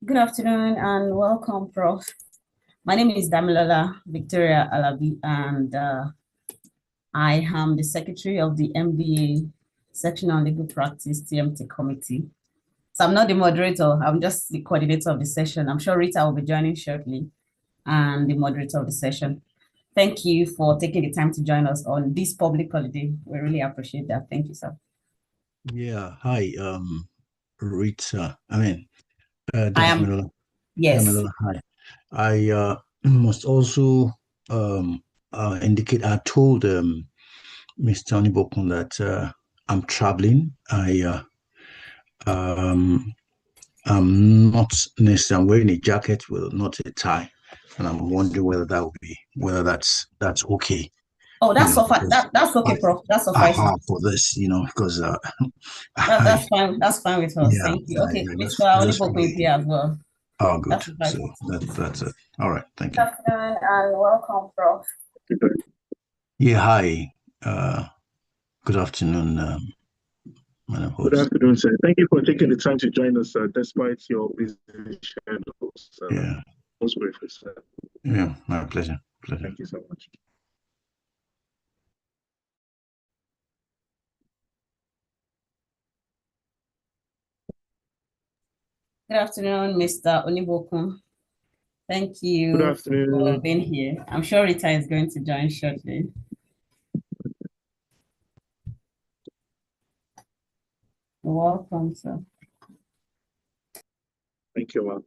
Good afternoon and welcome, Prof. My name is Damilola Victoria Alabi, and I am the Secretary of the MBA Section on Legal Practice TMT Committee. So I'm not the moderator, I'm just the coordinator of the session. I'm sure Rita will be joining shortly and the moderator of the session. Thank you for taking the time to join us on this public holiday. We really appreciate that. Thank you, sir. Yeah, hi, Rita. I am, Damilola. yes. Damilola, hi. I must also indicate I told Mr. Onibokun that I'm traveling. I'm not necessarily I'm wearing a jacket with not a tie, and I'm wondering whether that's okay. Oh, You that's know, so fine. because That's okay, Prof. That's sufficient. for this, because That's I fine. That's fine with us. yeah, Thank you. Okay, Mr. I just feel Onibokwe is here as well. oh good. That's So sufficient. that's it. All right, thank Good you. afternoon and welcome, Prof. Yeah, hi. Good afternoon, Madam Good Host. afternoon, sir. Thank you for taking the time to join us, despite your busy schedules. Yeah, Most grateful, sir. yeah, my pleasure. Thank you so much. Good afternoon, Mr. Onibokun. Thank Good you for afternoon. being here. I'm sure Rita is going to join shortly. Welcome, sir. Thank you, ma'am.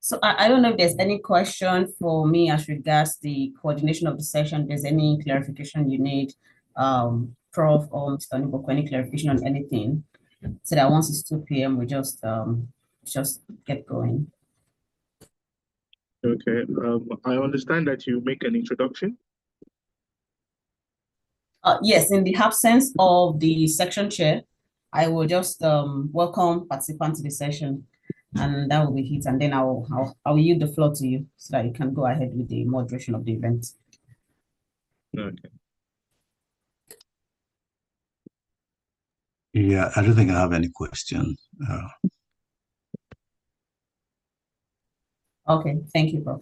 So I don't know if there's any question for me as regards the coordination of the session. If there's any clarification you need, Prof. or Mr. Onibokun, any clarification on anything, so that once it's 2 p.m., we just get going. Okay. I understand that you make an introduction. Yes, in the absence of the section chair, I will just welcome participants to the session, and that will be it. And then I'll yield the floor to you so that you can go ahead with the moderation of the event. Okay. Yeah, I don't think I have any question. Okay, thank you, Prof.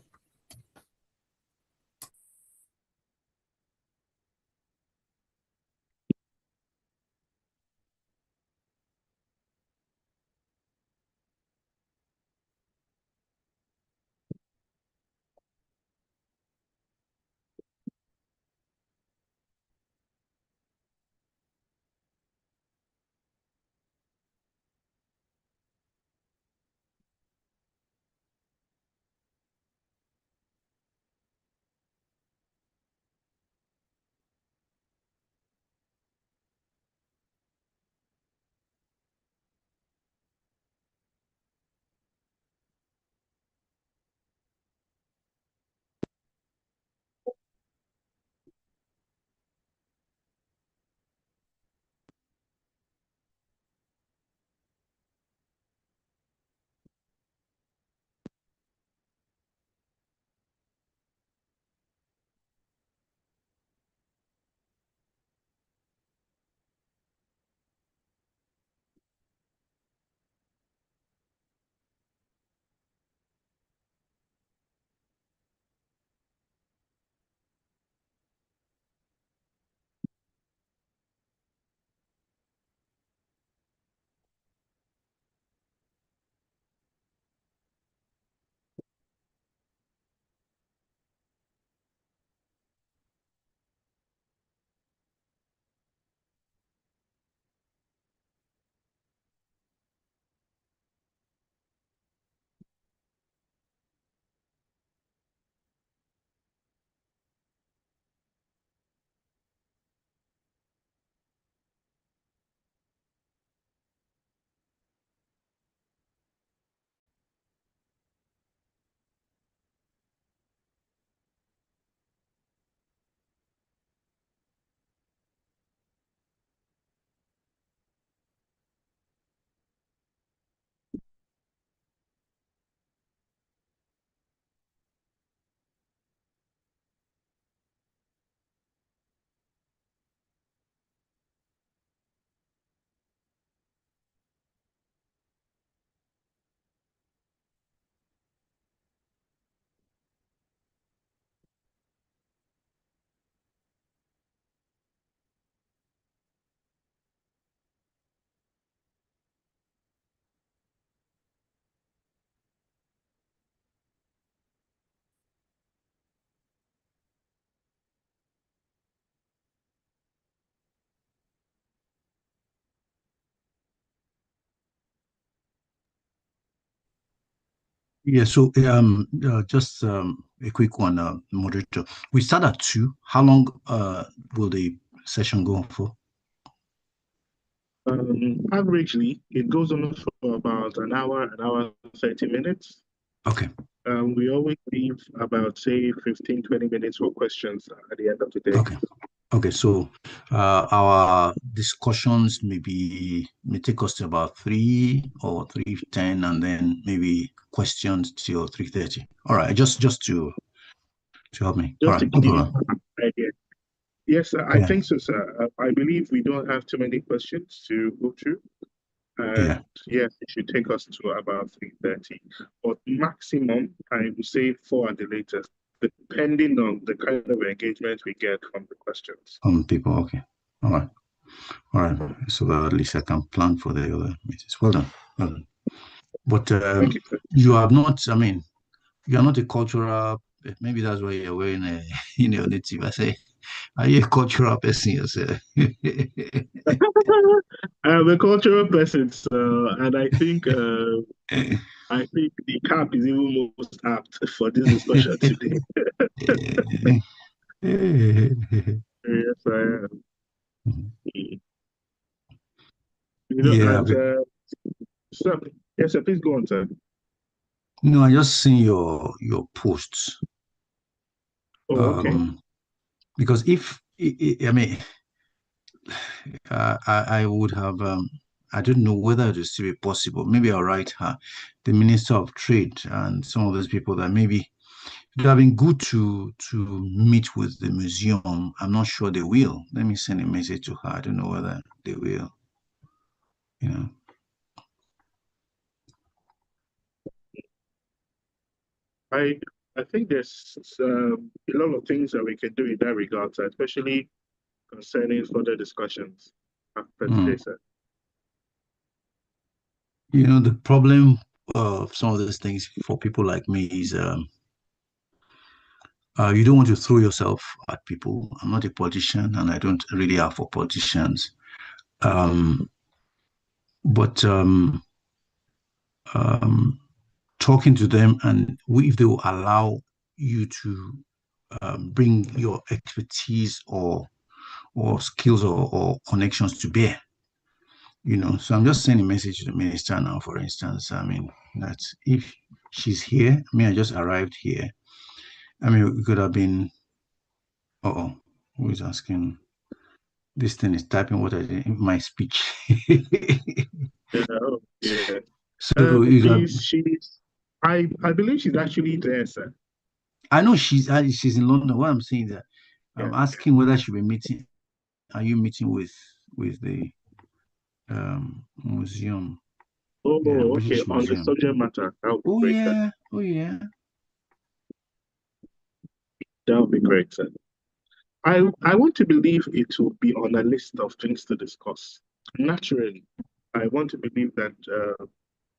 Yeah, so just a quick one, moderator. We start at 2. How long will the session go on for? Averagely, it goes on for about an hour and 30 minutes. Okay. We always leave about, say, 15, 20 minutes for questions at the end of the day. Okay. Okay, so our discussions may take us to about 3 or 3:10, and then maybe questions till 3:30. All right, just to help me. All Just to right, no give you problem. an idea. Yes, sir, I Yeah, think so, sir. I believe we don't have too many questions to go through. yeah. And yes, it should take us to about 3:30. But maximum, I would say 4 at the latest, depending on the kind of engagement we get from the questions. People. Okay. All right. All right. So that at least I can plan for the other meetings. Well done. Well done. But Thank you, sir. you have not. I mean, you are not a cultural. Maybe that's why you're wearing a your native. I say, are you a cultural person yourself? I'm a cultural person, so, and I think the cap is even most apt for this discussion today. Yes, I am. Yeah, And sir, yes, sir, please go on, sir. no, I just seen your posts. Oh, okay. Because if I mean, I would have I don't know whether it will still be possible. Maybe I'll write her, the Minister of Trade, and some of those people that maybe it would have been good to meet with the museum. I'm not sure they will. Let me send a message to her. I don't know whether they will. You know. I I think there's a lot of things that we can do in that regard, sir, especially concerning further discussions after today, Mm. sir. You know, the problem of some of those things for people like me is you don't want to throw yourself at people. I'm not a politician, and I don't really have for politicians. Um, but um, talking to them, and if they will allow you to bring your expertise or skills or connections to bear, you know. So I'm just sending a message to the minister now, for instance. I mean, that if she's here, I mean, I just arrived here. I mean, it could have been, oh, who is asking? This thing is typing what I did in my speech. Yeah, oh, yeah. So you got, I believe she's actually there, sir. I know she's in London. What I'm saying is that Yeah. I'm asking whether she'll be meeting. Are you meeting with the museum? Yeah, Oh, okay. British On the Museum. subject matter, that would be Oh great, sir. yeah, oh yeah. That would be great, sir. I want to believe it will be on a list of things to discuss. Naturally, I want to believe that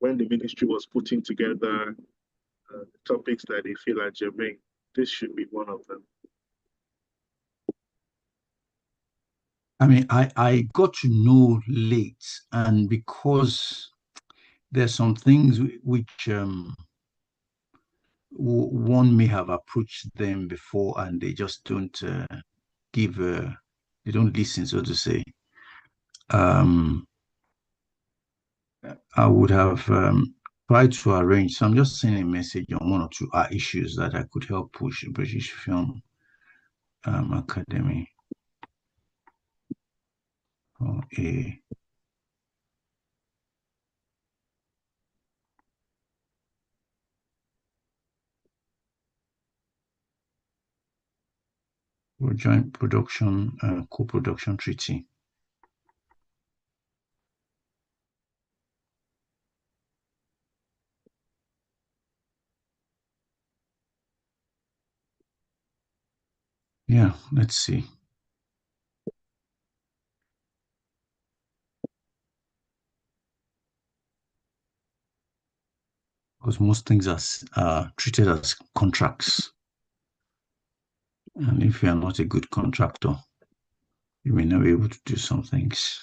when the ministry was putting together the topics that they feel are germane, this should be one of them. I mean, I got to know late, and because there's some things which one may have approached them before, and they just don't give, they don't listen, so to say. Um, I would have tried to arrange. So I'm just sending a message on one or two issues that I could help push the British Film Academy for a joint production, co-production treaty. Yeah, let's see. Because most things are treated as contracts. And if you are not a good contractor, you may not be able to do some things.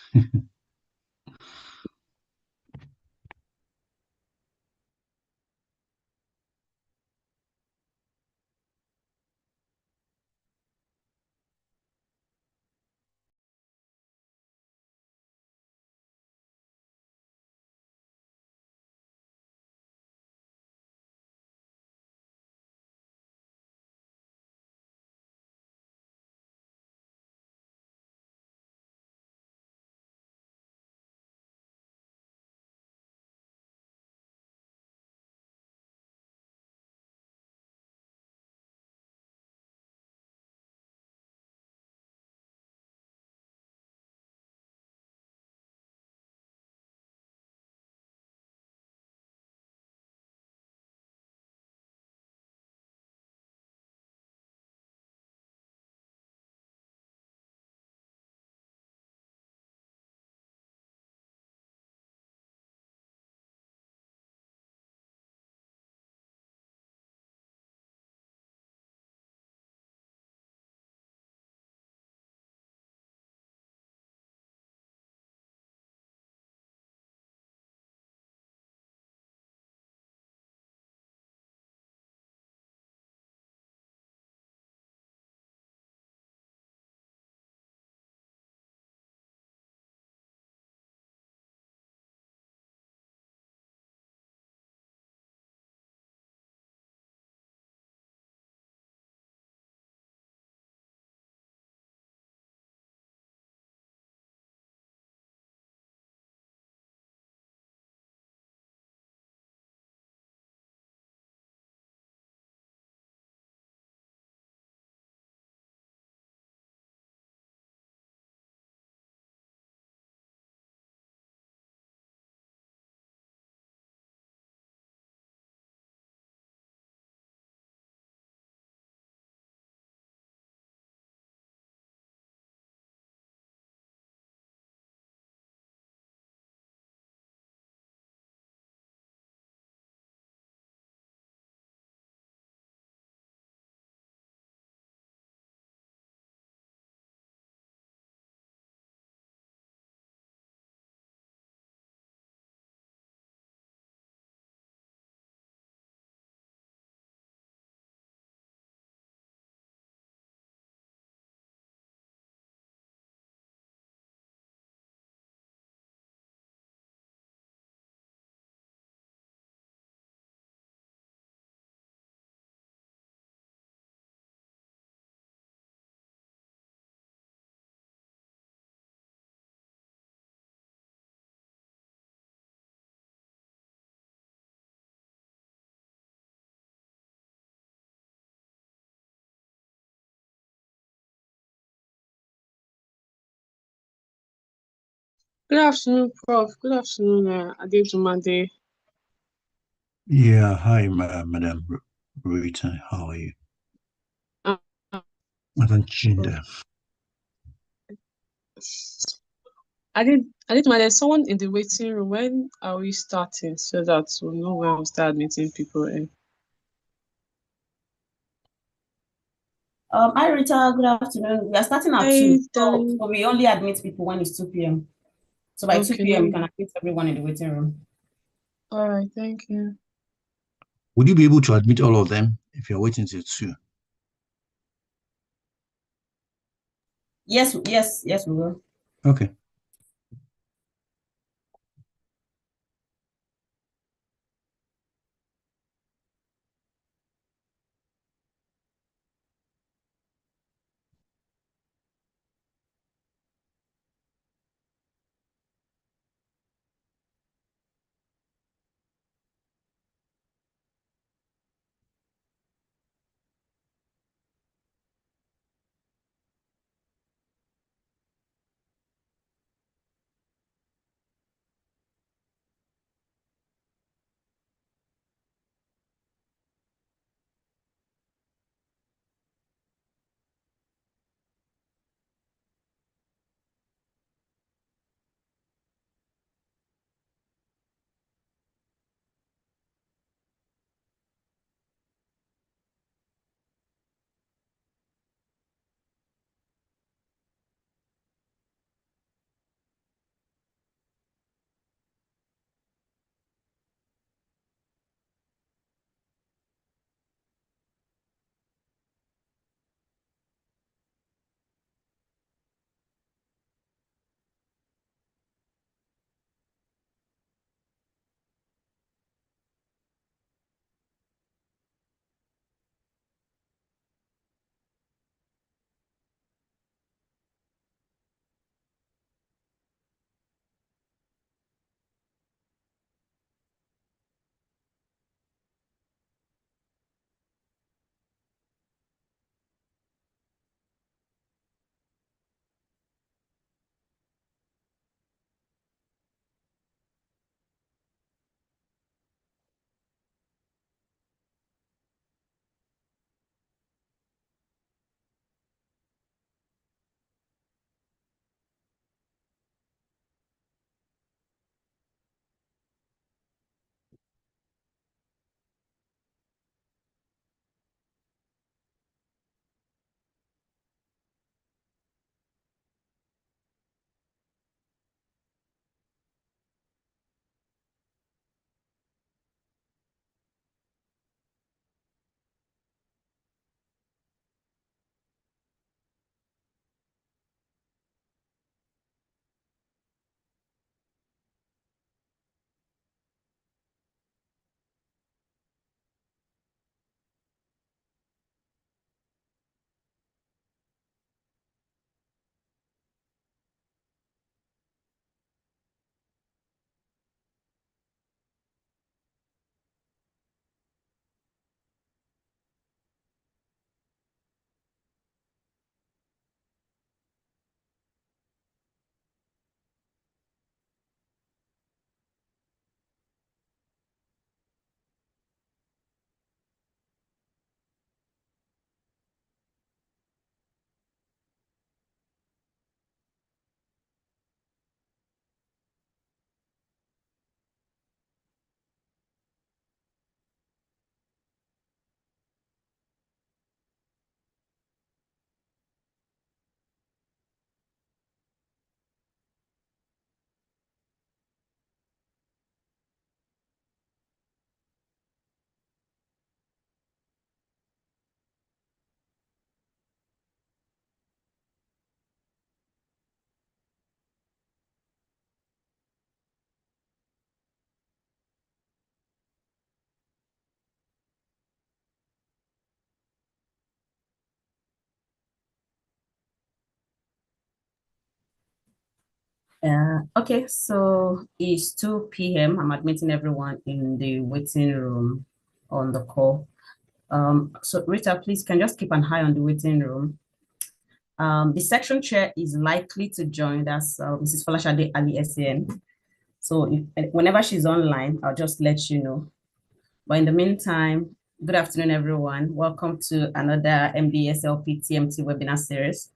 Good afternoon, Prof. Good afternoon, Adejumade. Yeah, hi, Madam Rita. How are you? Uh, Madam Chinda. Adejumade, there's someone in the waiting room. When are we starting so that we'll know when we'll start admitting people in? Hi Rita, good afternoon. We are starting at 2. So we only admit people when it's 2 p.m. So by 2 p.m. we can admit everyone in the waiting room. All right, thank you. Would you be able to admit all of them if you're waiting till 2? Yes, we will. Okay. Okay, so it's 2 p.m. I'm admitting everyone in the waiting room on the call. So Rita, please can just keep an eye on the waiting room. The section chair is likely to join us, Mrs. Folashade Ali SAN. So whenever she's online, I'll just let you know. But in the meantime, good afternoon, everyone. Welcome to another MBA SLP TMT webinar series.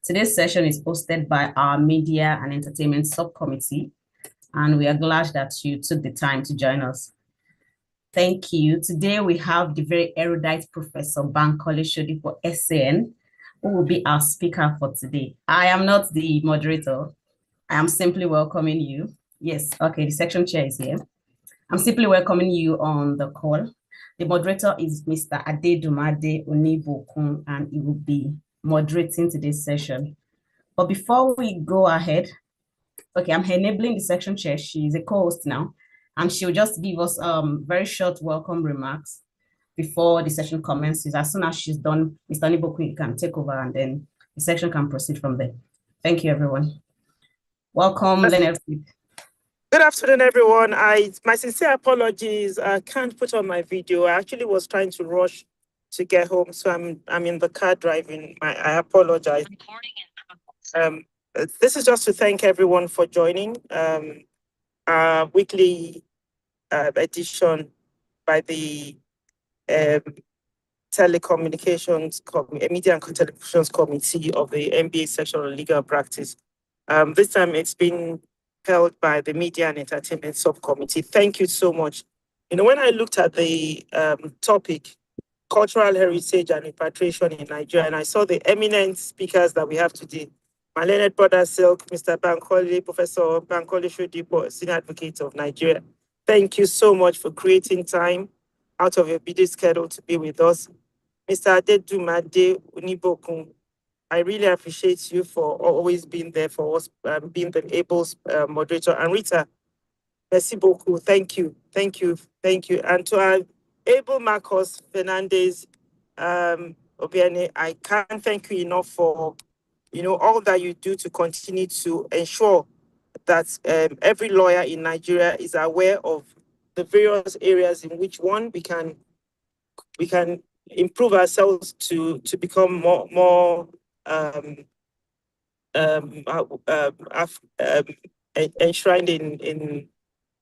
Today's session is hosted by our Media and Entertainment Subcommittee, and we are glad that you took the time to join us. Thank you. Today we have the very erudite Professor Bankole Sodipo SAN, who will be our speaker for today. I am not the moderator. I am simply welcoming you. Yes, okay, the section chair is here. I'm simply welcoming you on the call. The moderator is Mr. Adedumade Onibokun, and he will be moderating today's session. But before we go ahead, okay, I'm enabling the section chair. She's a co-host now, and she'll just give us very short welcome remarks before the session commences. As soon as she's done, Mr. Onibokun can take over, and then the section can proceed from there. Thank you, everyone. Welcome, Leonard. Good afternoon, everyone. My sincere apologies. I can't put on my video. I actually was trying to rush to get home, so I'm in the car driving. I apologize. This is just to thank everyone for joining our weekly edition by the Telecommunications Media and Telecommunications Committee of the MBA section on legal practice. This time it's been held by the Media and Entertainment Subcommittee. Thank you so much. You know, when I looked at the topic, Cultural Heritage and Repatriation in Nigeria, and I saw the eminent speakers that we have today, my learned brother Silk, Mr. Bankole, Professor Bankole Sodipo, Senior Advocate of Nigeria. Thank you so much for creating time out of your busy schedule to be with us. Mr. Adedumade Onibokun, I really appreciate you for always being there for us, being the able moderator. And Rita, merci beaucoup. Thank you, thank you, thank you. And to our able Marcus Fernandez Obiene, I can't thank you enough for all that you do to continue to ensure that every lawyer in Nigeria is aware of the various areas in which we can improve ourselves to become more enshrined in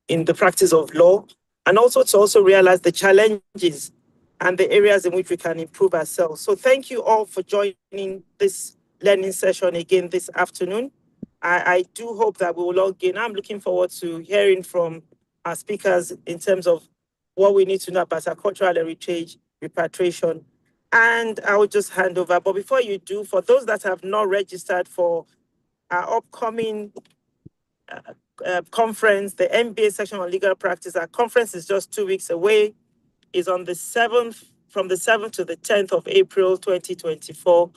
the practice of law, and also to realize the challenges and the areas in which we can improve ourselves. So thank you all for joining this learning session again this afternoon. I do hope that we will all gain. I'm looking forward to hearing from our speakers in terms of what we need to know about our cultural heritage, repatriation, and I will just hand over. But before you do, for those that have not registered for our upcoming conference, the MBA section on legal practice, our conference is just 2 weeks away. It's on the 7th, from the 7th to the 10th of April, 2024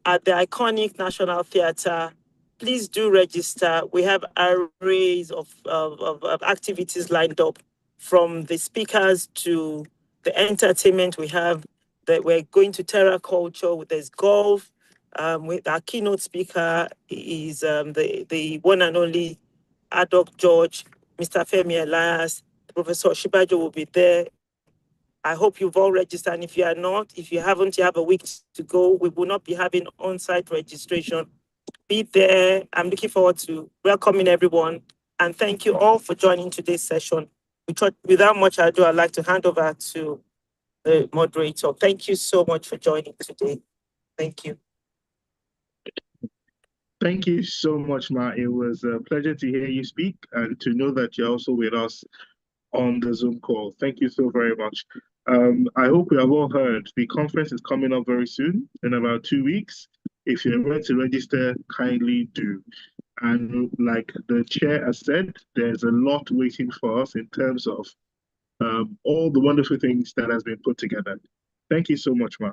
at the iconic National Theatre. Please do register. We have arrays of activities lined up, from the speakers to the entertainment. We have that we're going to Terra Culture. There's golf. With our keynote speaker is the one and only Adok George, Mr. Femi Elias, Professor Shibajo will be there. I hope you've all registered. And if you are not, if you haven't, you have a week to go. We will not be having on-site registration. Be there. I'm looking forward to welcoming everyone. And thank you all for joining today's session. Without much ado, I'd like to hand over to the moderator. Thank you so much for joining today. Thank you. Thank you so much, Ma. It was a pleasure to hear you speak and to know that you're also with us on the Zoom call. Thank you so very much. I hope we have all heard the conference is coming up very soon, in about 2 weeks. If you're ready to register, kindly do. And like the chair has said, there's a lot waiting for us in terms of all the wonderful things that has been put together. Thank you so much, Ma.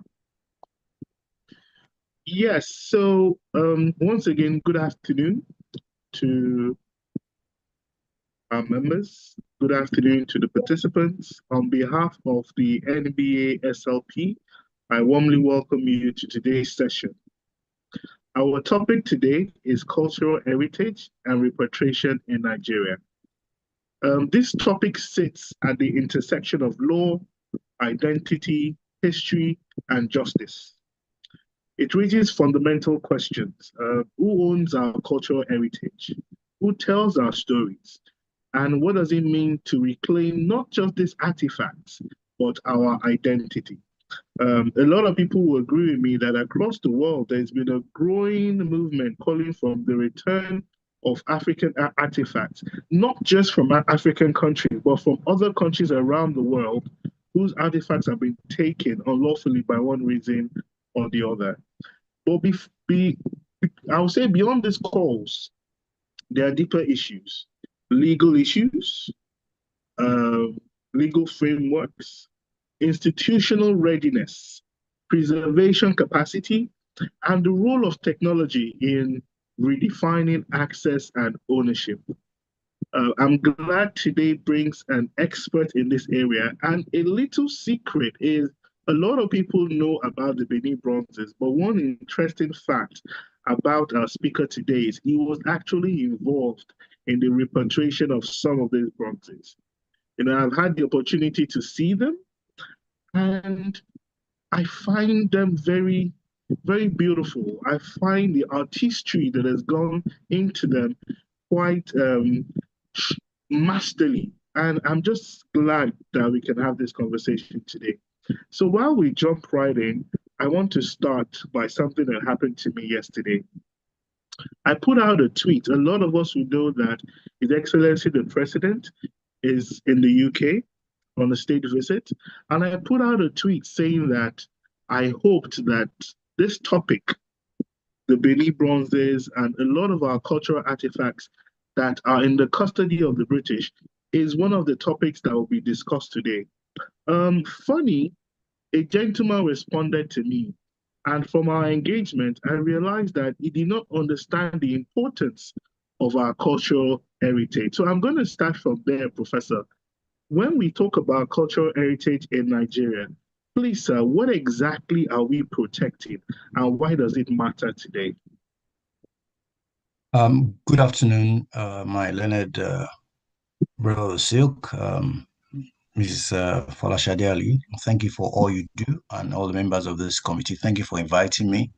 Yes, so once again, good afternoon to our members. Good afternoon to the participants. On behalf of the NBA SLP, I warmly welcome you to today's session. Our topic today is cultural heritage and repatriation in Nigeria. This topic sits at the intersection of law, identity, history, and justice. It raises fundamental questions. Who owns our cultural heritage? Who tells our stories? And what does it mean to reclaim not just these artifacts, but our identity? A lot of people will agree with me that across the world, there's been a growing movement calling for the return of African artifacts, not just from African countries, but from other countries around the world whose artifacts have been taken unlawfully by one reason or the other. But I would say beyond these calls, there are deeper issues, legal issues, um, legal frameworks, institutional readiness, preservation capacity, and the role of technology in redefining access and ownership. I'm glad today brings an expert in this area. And a little secret is a lot of people know about the Benin bronzes, but one interesting fact about our speaker today is he was actually involved in the repatriation of some of these bronzes. I've had the opportunity to see them, and I find them very, very beautiful. I find the artistry that has gone into them quite masterly. And I'm just glad that we can have this conversation today. So while we jump right in, I want to start by something that happened to me yesterday. I put out a tweet. A lot of us will know that His Excellency the President is in the UK on a state visit. And I put out a tweet saying that I hoped that this topic, the Benin bronzes and a lot of our cultural artifacts that are in the custody of the British, is one of the topics that will be discussed today. Funny, a gentleman responded to me, and from our engagement, I realized that he did not understand the importance of our cultural heritage. So I'm going to start from there, Professor. When we talk about cultural heritage in Nigeria, please, sir, what exactly are we protecting and why does it matter today? Good afternoon, my learned brother Silk, Mrs. Folashade Ali. Thank you for all you do, and all the members of this committee. Thank you for inviting me.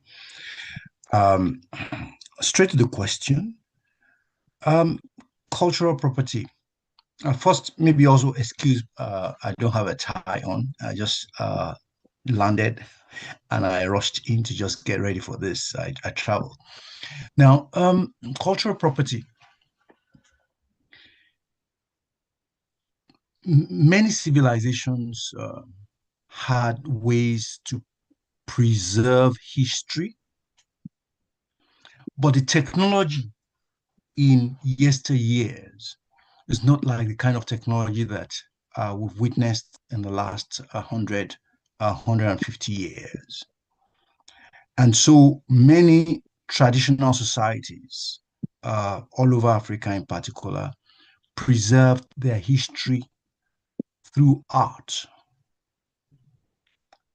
Straight to the question. Cultural property. First, maybe also excuse, I don't have a tie on. I just landed and I rushed in to just get ready for this. I traveled. Now, cultural property. Many civilizations had ways to preserve history, but the technology in yesteryears is not like the kind of technology that we've witnessed in the last 150 years. And so many traditional societies, all over Africa in particular, preserved their history through art.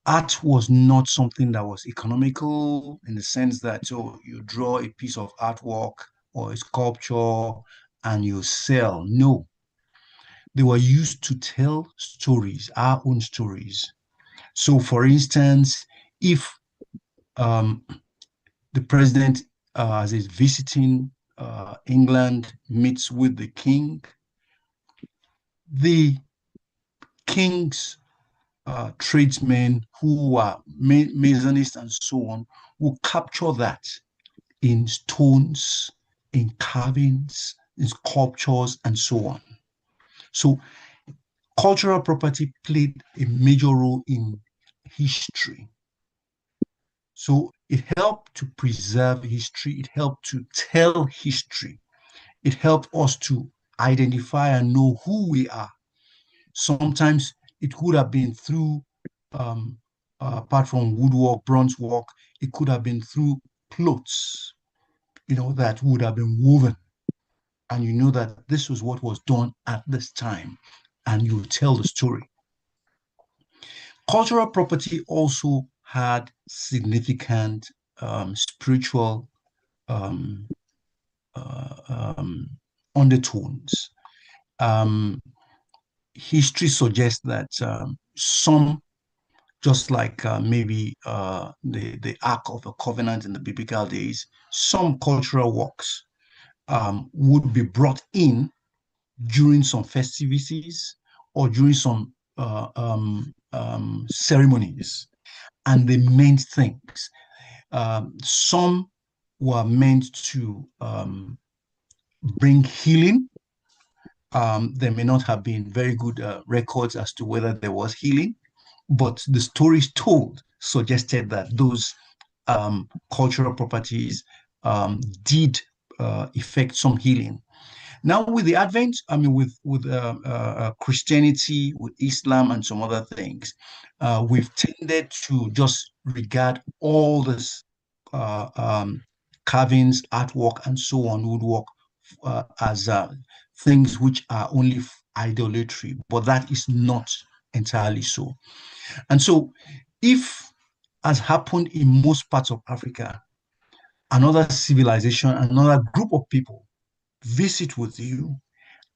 Art was not something that was economical in the sense that you draw a piece of artwork or a sculpture and you sell. No, they were used to tell stories, our own stories. So, for instance, if the president, as is visiting England, meets with the king, the king's tradesmen who are masonists and so on will capture that in stones, in carvings, in sculptures, and so on. So cultural property played a major role in history. So it helped to preserve history, it helped to tell history, it helped us to identify and know who we are. Sometimes it could have been through, apart from woodwork, bronze work, it could have been through clothes, that would have been woven. And you know that this was what was done at this time, and you tell the story. Cultural property also had significant spiritual undertones. History suggests that some just like maybe the Ark of the Covenant in the biblical days, some cultural works would be brought in during some festivities or during some ceremonies, and they meant things. Some were meant to bring healing. There may not have been very good records as to whether there was healing, but the stories told suggested that those cultural properties did effect some healing. Now, with the advent, I mean, with Christianity, with Islam, and some other things, we've tended to just regard all this carvings, artwork, and so on, woodwork, as things which are only idolatry, but that is not entirely so. And so, if, as happened in most parts of Africa, another civilization, another group of people visit with you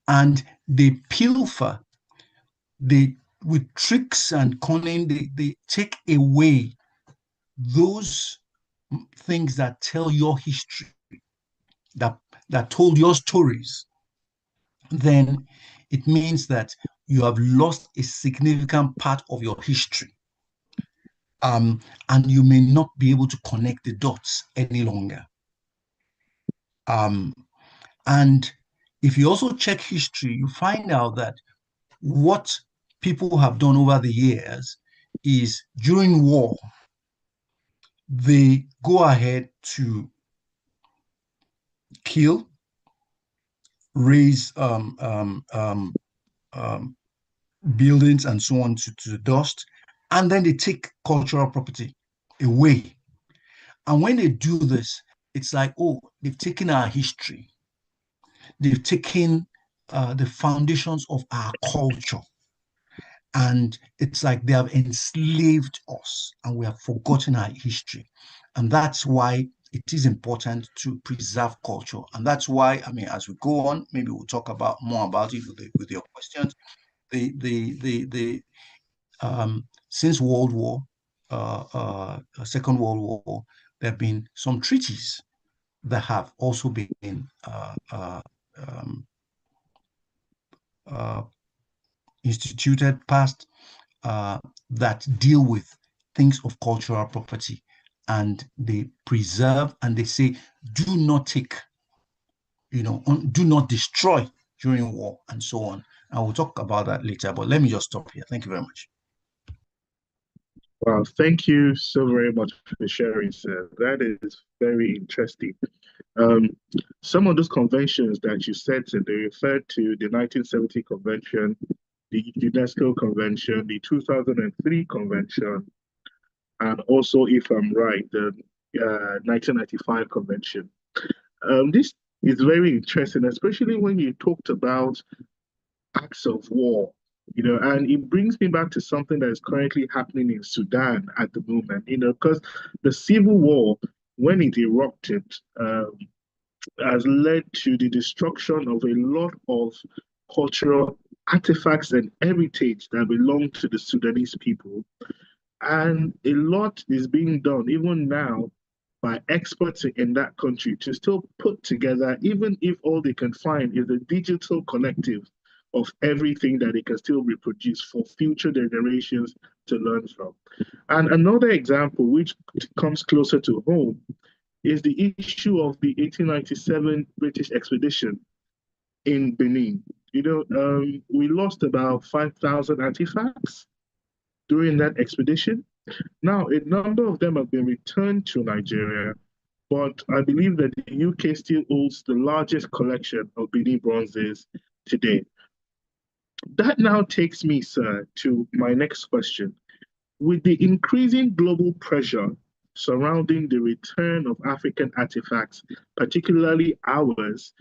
and they pilfer, with tricks and cunning, they take away those things that tell your history, that told your stories, then it means that you have lost a significant part of your history. And you may not be able to connect the dots any longer. And if you also check history, you find out that what people have done over the years is during war, they go ahead to kill, raise buildings and so on to the dust, and then they take cultural property away. And when they do this, it's like, oh, they've taken our history. They've taken the foundations of our culture. And it's like they have enslaved us and we have forgotten our history. And that's why it is important to preserve culture. And that's why, I mean, as we go on, maybe we'll talk about more about it with your questions. Since World War, Second World War, there have been some treaties that have also been instituted, passed, that deal with things of cultural property, and they preserve and they say, do not take, do not destroy during war and so on. And we'll talk about that later, but let me just stop here. Thank you very much. Wow, thank you so very much for sharing, sir. That is very interesting. Some of those conventions that you said, they referred to the 1970 convention, the UNESCO convention, the 2003 convention, and also, if I'm right, the 1995 convention. This is very interesting, especially when you talked about acts of war, and it brings me back to something that is currently happening in Sudan at the moment, because the civil war, when it erupted, has led to the destruction of a lot of cultural artifacts and heritage that belong to the Sudanese people. And a lot is being done, even now, by experts in that country to still put together, even if all they can find is a digital collective of everything that they can still reproduce for future generations to learn from. And another example, which comes closer to home, is the issue of the 1897 British expedition in Benin. We lost about 5,000 artifacts during that expedition. Now, a number of them have been returned to Nigeria, but I believe that the UK still holds the largest collection of Benin bronzes today. That now takes me, sir, to my next question. With the increasing global pressure surrounding the return of African artifacts, particularly ours,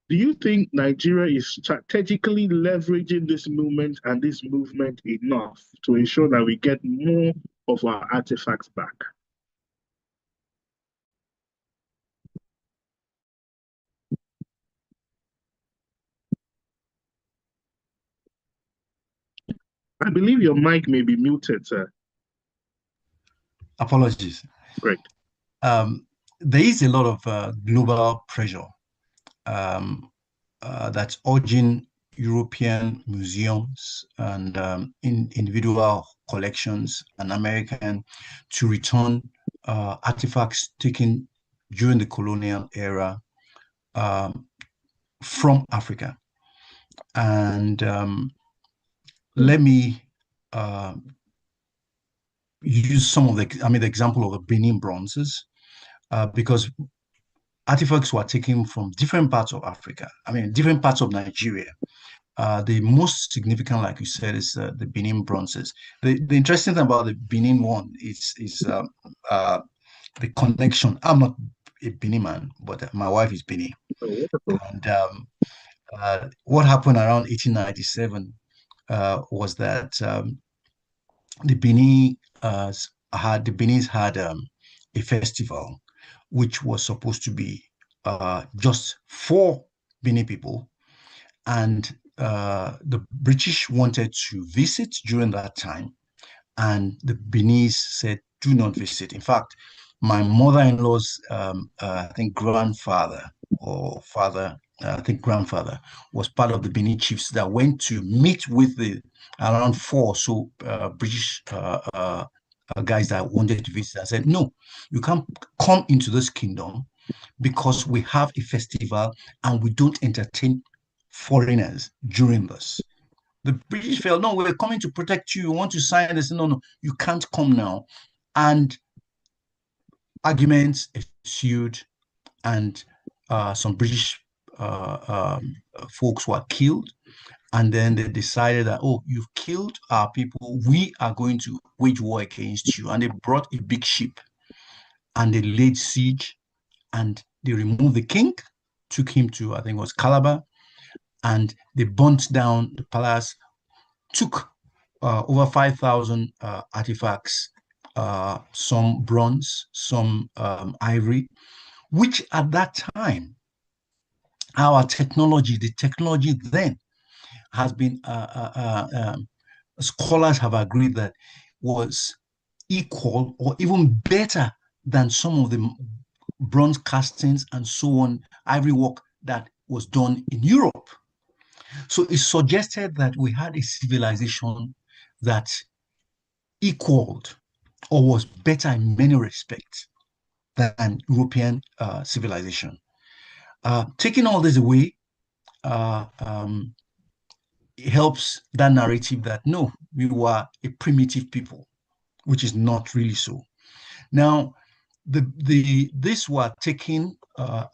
do you think Nigeria is strategically leveraging this movement and this movement enough to ensure that we get more of our artifacts back? I believe your mic may be muted, sir. Apologies. Great. There is a lot of global pressure um, that's urging European museums and individual collections and American to return artifacts taken during the colonial era from Africa. And let me use some of the example of the Benin bronzes, because artifacts were taken from different parts of Africa, different parts of Nigeria. The most significant, like you said, is the Benin bronzes. The interesting thing about the Benin one is the connection. I'm not a Benin man, but my wife is Benin. Oh, wonderful. And what happened around 1897 was that the Benin had a festival which was supposed to be just for Benin people, and the British wanted to visit during that time, and the Beninese said, "Do not visit." In fact, my mother-in-law's, I think, grandfather or father, I think grandfather, was part of the Benin chiefs that went to meet with the around four or so British guys that wanted to visit. I said, "No, you can't come into this kingdom because we have a festival and we don't entertain foreigners during this." The British felt, "No, we're coming to protect you. We want to sign this." "No, no, you can't come now." And arguments ensued, and some British folks were killed. And then they decided that, "Oh, you've killed our people. We are going to wage war against you." And they brought a big ship and they laid siege, and they removed the king, took him to, I think it was Calabar, and they burnt down the palace, took over 5,000 artifacts, some bronze, some ivory, which at that time, the technology then has been, scholars have agreed that was equal or even better than some of the bronze castings and so on, ivory work that was done in Europe. So it suggested that we had a civilization that equaled or was better in many respects than European civilization. Taking all this away helps that narrative that, no, we were a primitive people, which is not really so. Now, these were taken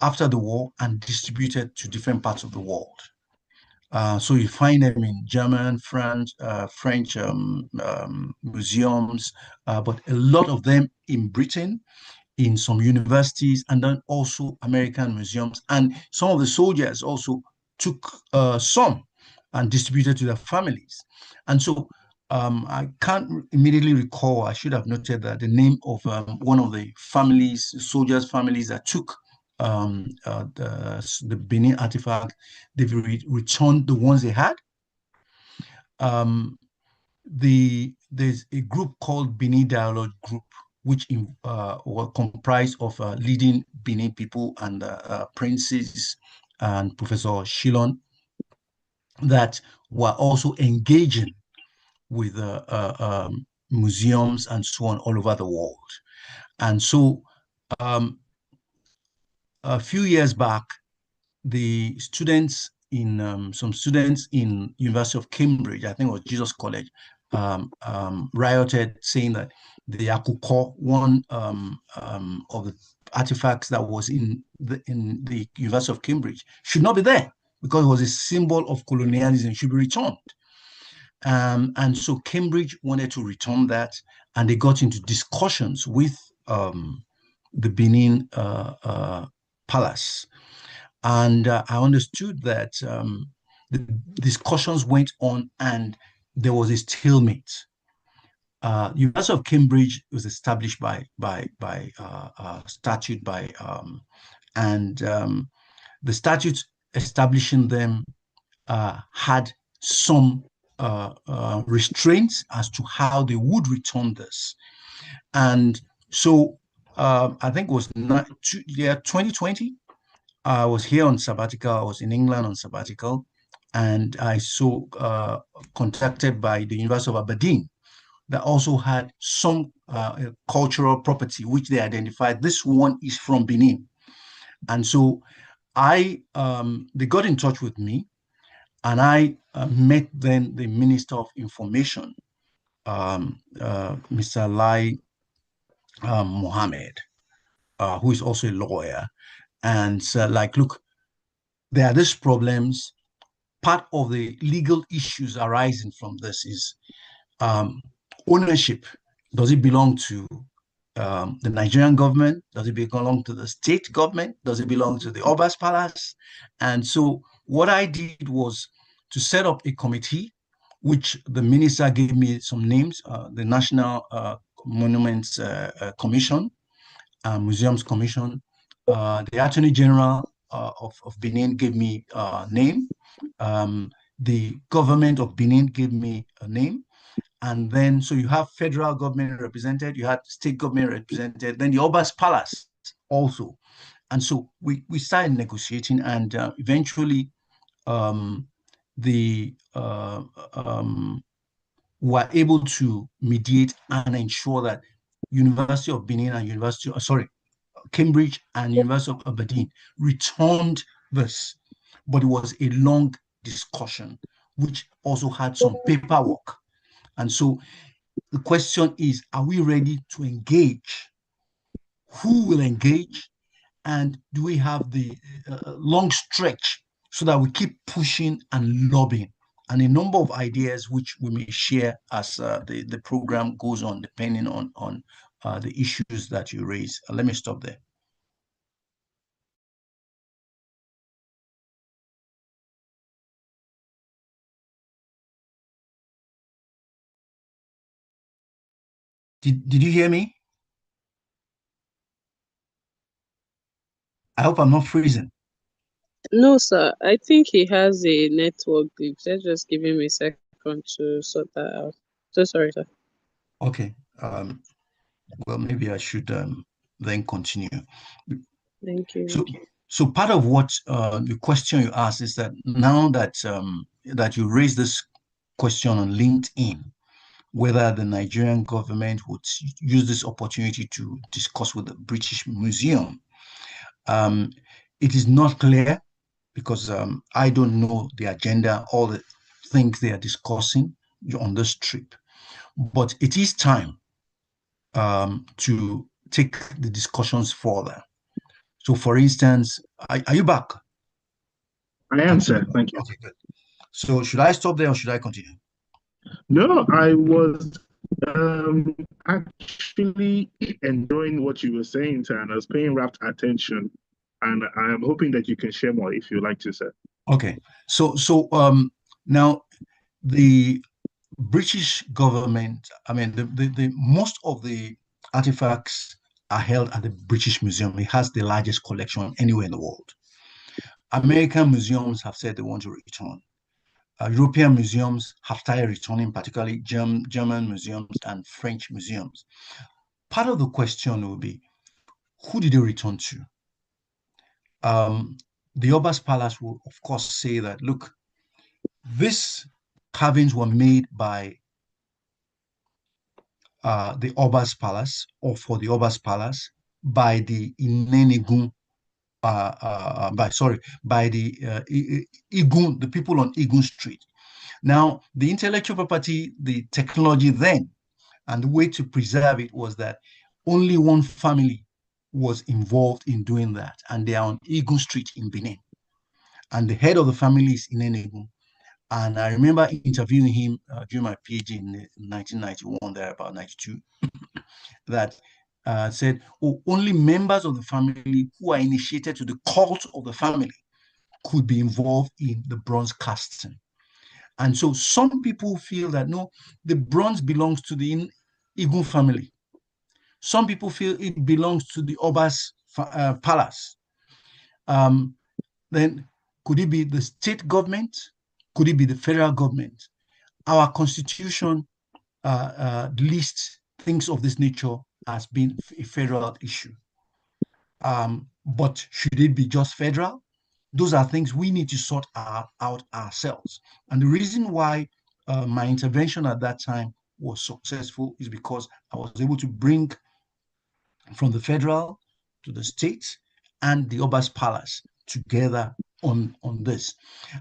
after the war and distributed to different parts of the world. So you find them in German, French museums, but a lot of them in Britain, in some universities, and then also American museums. And some of the soldiers also took some and distributed to their families. And so I can't immediately recall, I should have noted that the name of one of the families, soldiers' families that took the Benin artifact. They've returned the ones they had. There's a group called Benin Dialogue Group, which were comprised of leading Benin people and princes and Professor Shillon, that were also engaging with museums and so on all over the world. And so a few years back, the students some students in University of Cambridge, I think it was Jesus College, rioted, saying that the Akuko, one of the artifacts that was in the University of Cambridge, should not be there because it was a symbol of colonialism, should be returned. And so Cambridge wanted to return that, and they got into discussions with the Benin Palace. And I understood that the discussions went on and there was a stalemate. University of Cambridge was established by statute and the statute establishing them had some restraints as to how they would return this. And So I think it was 2020. I was here on sabbatical. I was in England on sabbatical, and I contacted by the University of Aberdeen that also had some cultural property which they identified. This one is from Benin, and so they got in touch with me, and I met then the Minister of Information, Mr. Lai Mohammed, who is also a lawyer, and said, like, look, there are these problems. Part of the legal issues arising from this is ownership. Does it belong to the Nigerian government? Does it belong to the state government? Does it belong to the Oba's Palace? And so what I did was to set up a committee, which the minister gave me some names, the National Monuments Commission, Museums Commission, the Attorney General of Benin gave me a name, the government of Benin gave me a name, and then so you have federal government represented, you had state government represented, then the Oba's Palace also. And so we started negotiating, and eventually were able to mediate and ensure that University of Benin and Cambridge and University of Aberdeen returned this, but it was a long discussion, which also had some paperwork. And so the question is, are we ready to engage? Who will engage? And do we have the long stretch so that we keep pushing and lobbying? And a number of ideas which we may share as the program goes on, depending on the issues that you raise. Let me stop there. Did you hear me? I hope I'm not freezing. No, sir. I think he has a network glitch. Let's just give him a second to sort that out. So sorry, sir. Okay. Well, maybe I should then continue. Thank you. So part of what the question you asked is that now that that you raised this question on LinkedIn, whether the Nigerian government would use this opportunity to discuss with the British Museum, it is not clear because I don't know the agenda, all the things they are discussing on this trip. But it is time to take the discussions further. So, for instance, are you back? I am, sir. Thank you. Okay, good. So, should I stop there or should I continue? No, I was actually enjoying what you were saying, sir, and I was paying rapt attention. And I am hoping that you can share more if you like to, sir. Okay. So now the British government, I mean, the most of the artifacts are held at the British Museum. It has the largest collection anywhere in the world. American museums have said they want to return. European museums have started returning, particularly German museums and French museums. Part of the question will be, who did they return to? The Oba's Palace will, of course, say that, look, these carvings were made by the Oba's Palace, or for the Oba's Palace, by the Inenigun, by the Igun, the people on Igun Street. Now, the intellectual property, the technology then, and the way to preserve it was that only one family was involved in doing that, and they are on Igun Street in Benin. And the head of the family is Inenigun. And I remember interviewing him during my PhD in 1991, there about 92, that said, oh, only members of the family who are initiated to the cult of the family could be involved in the bronze casting. And so some people feel that, no, the bronze belongs to the Igun family. Some people feel it belongs to the Oba's palace. Then could it be the state government? Could it be the federal government? Our constitution lists things of this nature as being a federal issue. But should it be just federal? Those are things we need to sort out ourselves. And the reason why my intervention at that time was successful is because I was able to bring from the federal to the state and the Oba's Palace together on this.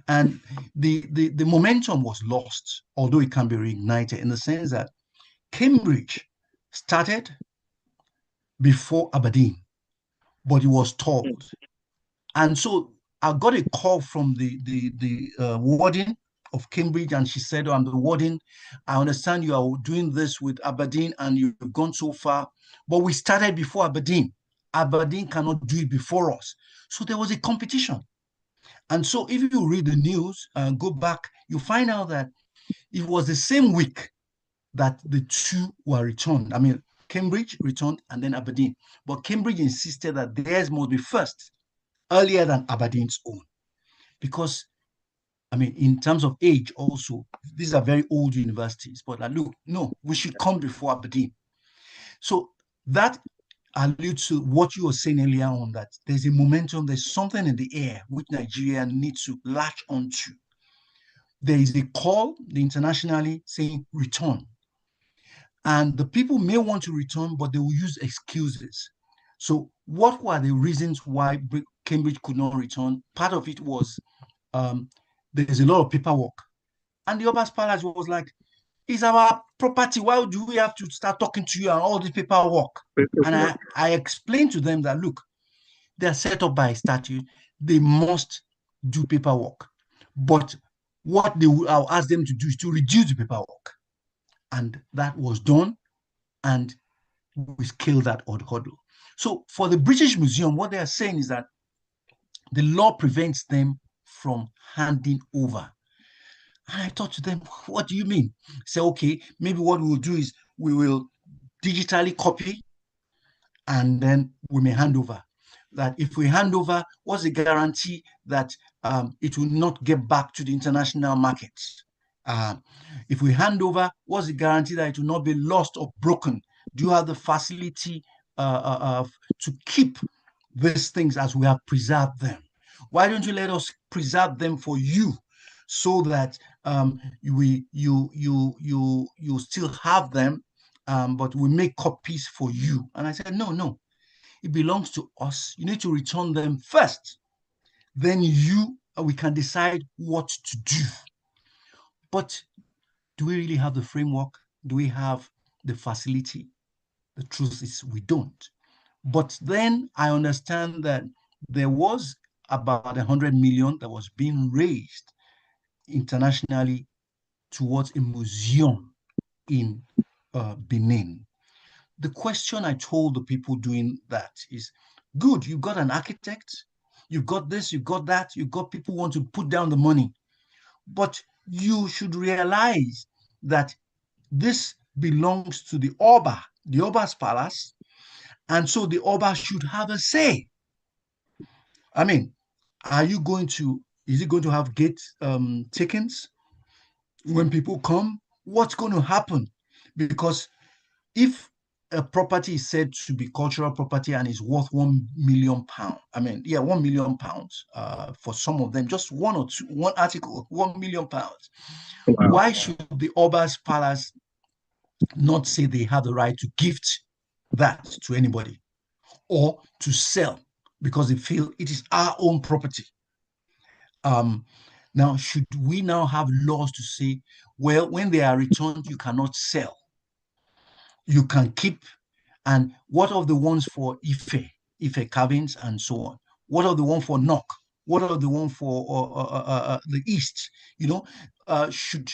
And the momentum was lost, although it can be reignited, in the sense that Cambridge started before Aberdeen, but it was stalled. And so I got a call from the warden of Cambridge, and she said, "Oh, I'm the warden. I understand you are doing this with Aberdeen and you've gone so far, but we started before Aberdeen. Aberdeen cannot do it before us." So there was a competition. And so if you read the news and go back, you find out that it was the same week that the two were returned. I mean, Cambridge returned and then Aberdeen. But Cambridge insisted that theirs must be first, earlier than Aberdeen's own. Because, I mean, in terms of age also, these are very old universities. But like, look, no, we should come before Aberdeen. So that alludes to what you were saying earlier on, that there's a momentum, there's something in the air which Nigeria needs to latch onto. There is a call internationally saying return. And the people may want to return, but they will use excuses. So what were the reasons why Cambridge could not return? Part of it was there's a lot of paperwork. And the Oba's Palace was like, it's our property. Why do we have to start talking to you and all this paperwork? And I explained to them that, look, they're set up by statute. They must do paperwork. But what I'll ask them to do is to reduce the paperwork. And that was done. And we scaled that hurdle. So for the British Museum, what they are saying is that the law prevents them from handing over. And I thought to them, what do you mean? Say, okay, maybe what we will do is we will digitally copy and then we may hand over. That if we hand over, what's the guarantee that it will not get back to the international markets? If we hand over, what's the guarantee that it will not be lost or broken? Do you have the facility to keep these things as we have preserved them? Why don't you let us preserve them for you, so that you still have them, but we make copies for you? And I said, no, it belongs to us. You need to return them first. Then we can decide what to do. But do we really have the framework? Do we have the facility? The truth is we don't. But then I understand that there was about 100 million that was being raised internationally towards a museum in Benin. The question I told the people doing that is, good, you've got an architect, you've got this, you've got that, you've got people who want to put down the money. But you should realize that this belongs to the Oba's Palace, and so the Oba should have a say. I mean, is it going to have gate takings when people come? What's going to happen? Because if a property is said to be cultural property and is worth £1 million, £1 million for some of them, just one article, £1 million. Wow. Why should the Oba's Palace not say they have the right to gift that to anybody or to sell because they feel it is our own property? Now, should we now have laws to say, well, when they are returned, you cannot sell, you can keep? And what of the ones for Ife carvings and so on? What of the one for Nok? What of the one for the East? Should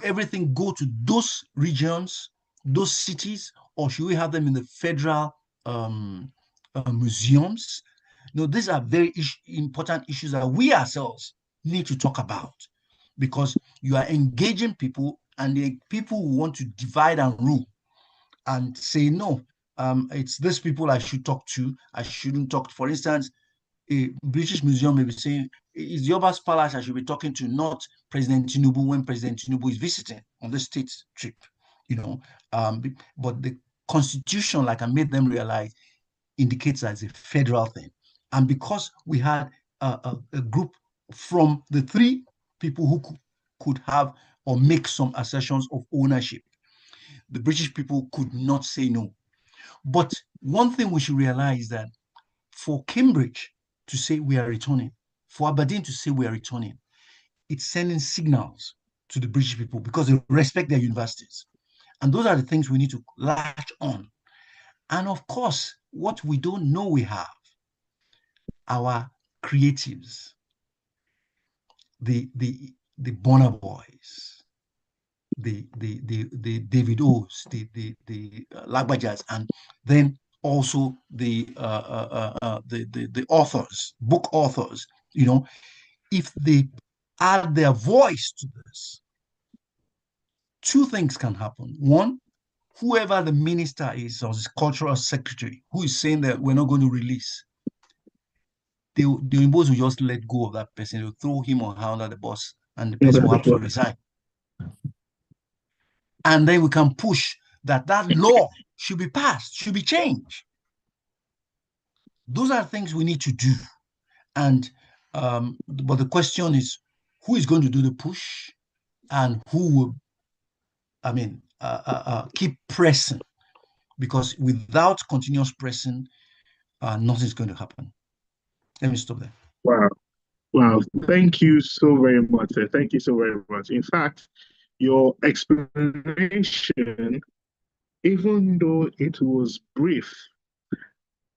everything go to those regions, those cities, or should we have them in the federal museums? These are very important issues that we ourselves need to talk about, because you are engaging people, and the people who want to divide and rule and say, no, it's these people I should talk to, I shouldn't talk to. For instance, a British Museum may be saying, it's the Oba's Palace I should be talking to, not President Tinubu when President Tinubu is visiting on the state trip, but the constitution, like I made them realize, indicates that it's a federal thing. And because we had a group from the three people who could have or make some assertions of ownership, the British people could not say no. But one thing we should realize that for Cambridge to say we are returning, for Aberdeen to say we are returning, it's sending signals to the British people because they respect their universities. And those are the things we need to latch on. And of course, what we don't know we have, our creatives, the Bonner Boys, the David O's, the Lagbajas, and then also the authors, book authors, if they add their voice to this, two things can happen. One, whoever the minister is or his cultural secretary who is saying that we're not going to release, the Igbos will just let go of that person. They'll throw him or her under the bus, and the person will have to resign. And then we can push that law should be passed, should be changed. Those are things we need to do. And but the question is, who is going to do the push, and who will, keep pressing? Because without continuous pressing, nothing's going to happen. Let me stop there. Wow. Wow. Thank you so very much, sir. Thank you so very much. In fact, your explanation, even though it was brief,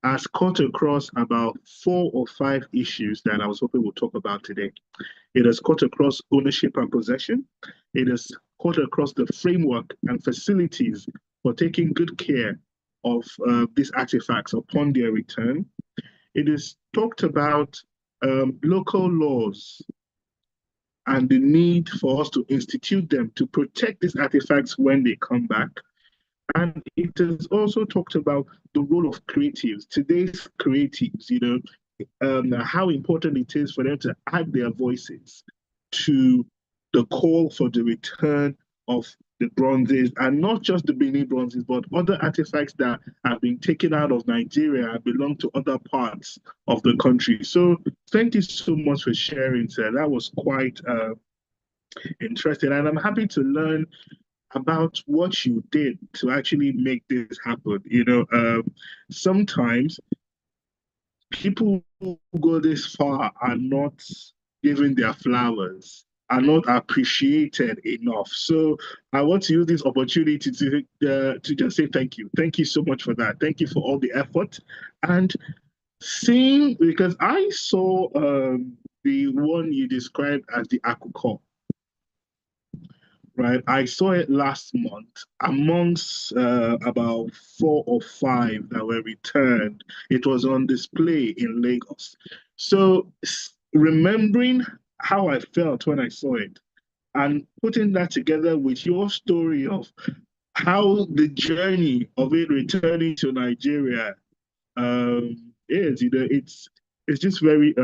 has cut across about 4 or 5 issues that I was hoping we'll talk about today. It has cut across ownership and possession. It has cut across the framework and facilities for taking good care of these artifacts upon their return. It is talked about local laws and the need for us to institute them to protect these artifacts when they come back. And it has also talked about the role of creatives, today's creatives, how important it is for them to add their voices to the call for the return of the bronzes, and not just the Benin bronzes, but other artifacts that have been taken out of Nigeria and belong to other parts of the country. So thank you so much for sharing, sir. That was quite interesting. And I'm happy to learn about what you did to actually make this happen. Sometimes people who go this far are not given their flowers, are not appreciated enough. So I want to use this opportunity to just say thank you. Thank you so much for that. Thank you for all the effort. And seeing, because I saw the one you described as the Akuko, right? I saw it last month amongst about 4 or 5 that were returned. It was on display in Lagos. So remembering how I felt when I saw it and putting that together with your story of how the journey of it returning to Nigeria is, it's just very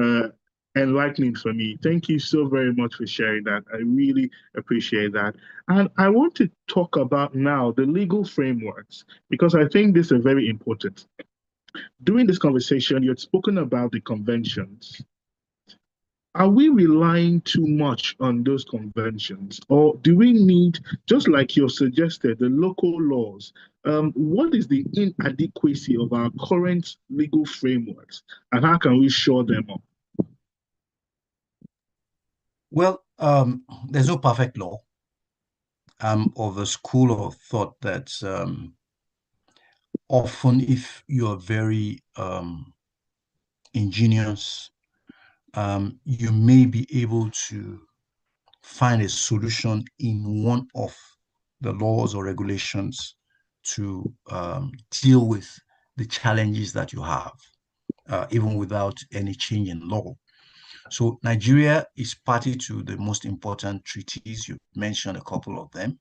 enlightening for me. Thank you so very much for sharing that. I really appreciate that. And I want to talk about now the legal frameworks, because I think this is very important. During this conversation, you had spoken about the conventions. Are we relying too much on those conventions, or do we need, just like you suggested, the local laws? What is the inadequacy of our current legal frameworks, and how can we shore them up? Well, there's no perfect law. I'm of the school of thought that often if you're very ingenious, you may be able to find a solution in one of the laws or regulations to deal with the challenges that you have, even without any change in law. So Nigeria is party to the most important treaties. You mentioned a couple of them.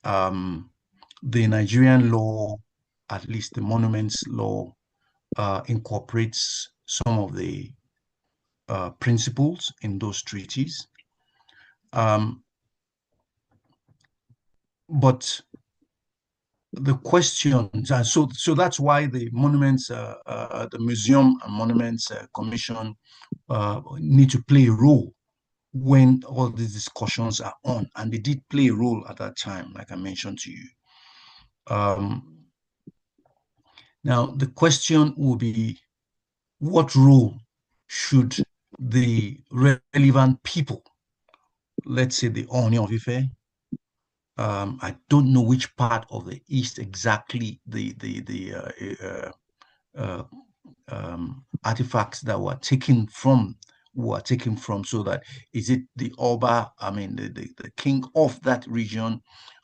The Nigerian law, at least the monuments law, incorporates some of the principles in those treaties. But the questions, and so that's why the monuments, the Museum and Monuments Commission need to play a role when all these discussions are on, and they did play a role at that time, like I mentioned to you. Now, the question will be, what role should the relevant people, let's say the Ooni of Ife, I don't know which part of the East exactly artifacts that were taken from, so that, is it the Oba, I mean the king of that region,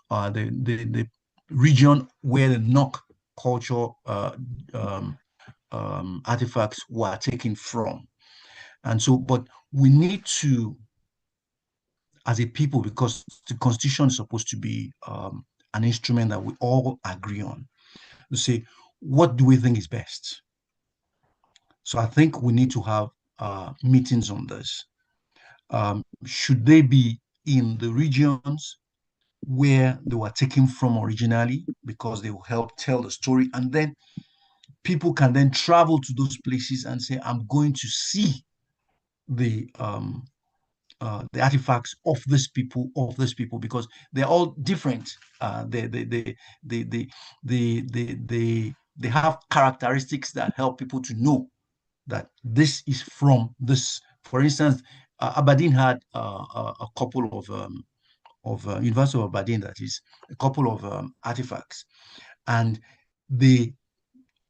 the region where the Nok culture artifacts were taken from. And so, but we need to, as a people, because the Constitution is supposed to be an instrument that we all agree on, to say, what do we think is best? So I think we need to have meetings on this. Should they be in the regions where they were taken from originally, because they will help tell the story, and then people can then travel to those places and say, I'm going to see the artifacts of these people, because they're all different. They have characteristics that help people to know that this is from this. For instance, Aberdeen had a couple of University of Aberdeen, that is, a couple of artifacts, and they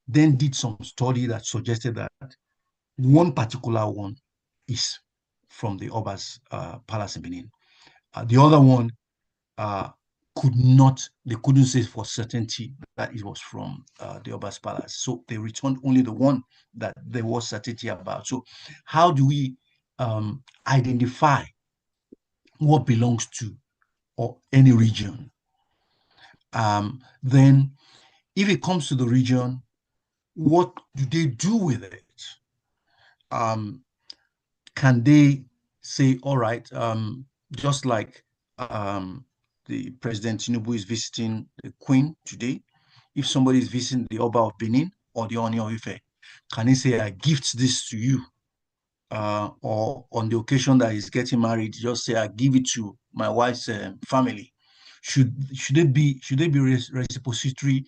then did some study that suggested that one particular one is from the Oba's palace in Benin. The other one they couldn't say for certainty that it was from the Oba's palace. So they returned only the one that there was certainty about. So how do we identify what belongs to or any region? Then if it comes to the region, what do they do with it? Can they say, all right, just like the President Tinubu is visiting the Queen today, if somebody is visiting the Oba of Benin or the Ooni of Ife, can he say, I gift this to you? Or on the occasion that he's getting married, just say, I give it to my wife's family. Should it be reciprocatory,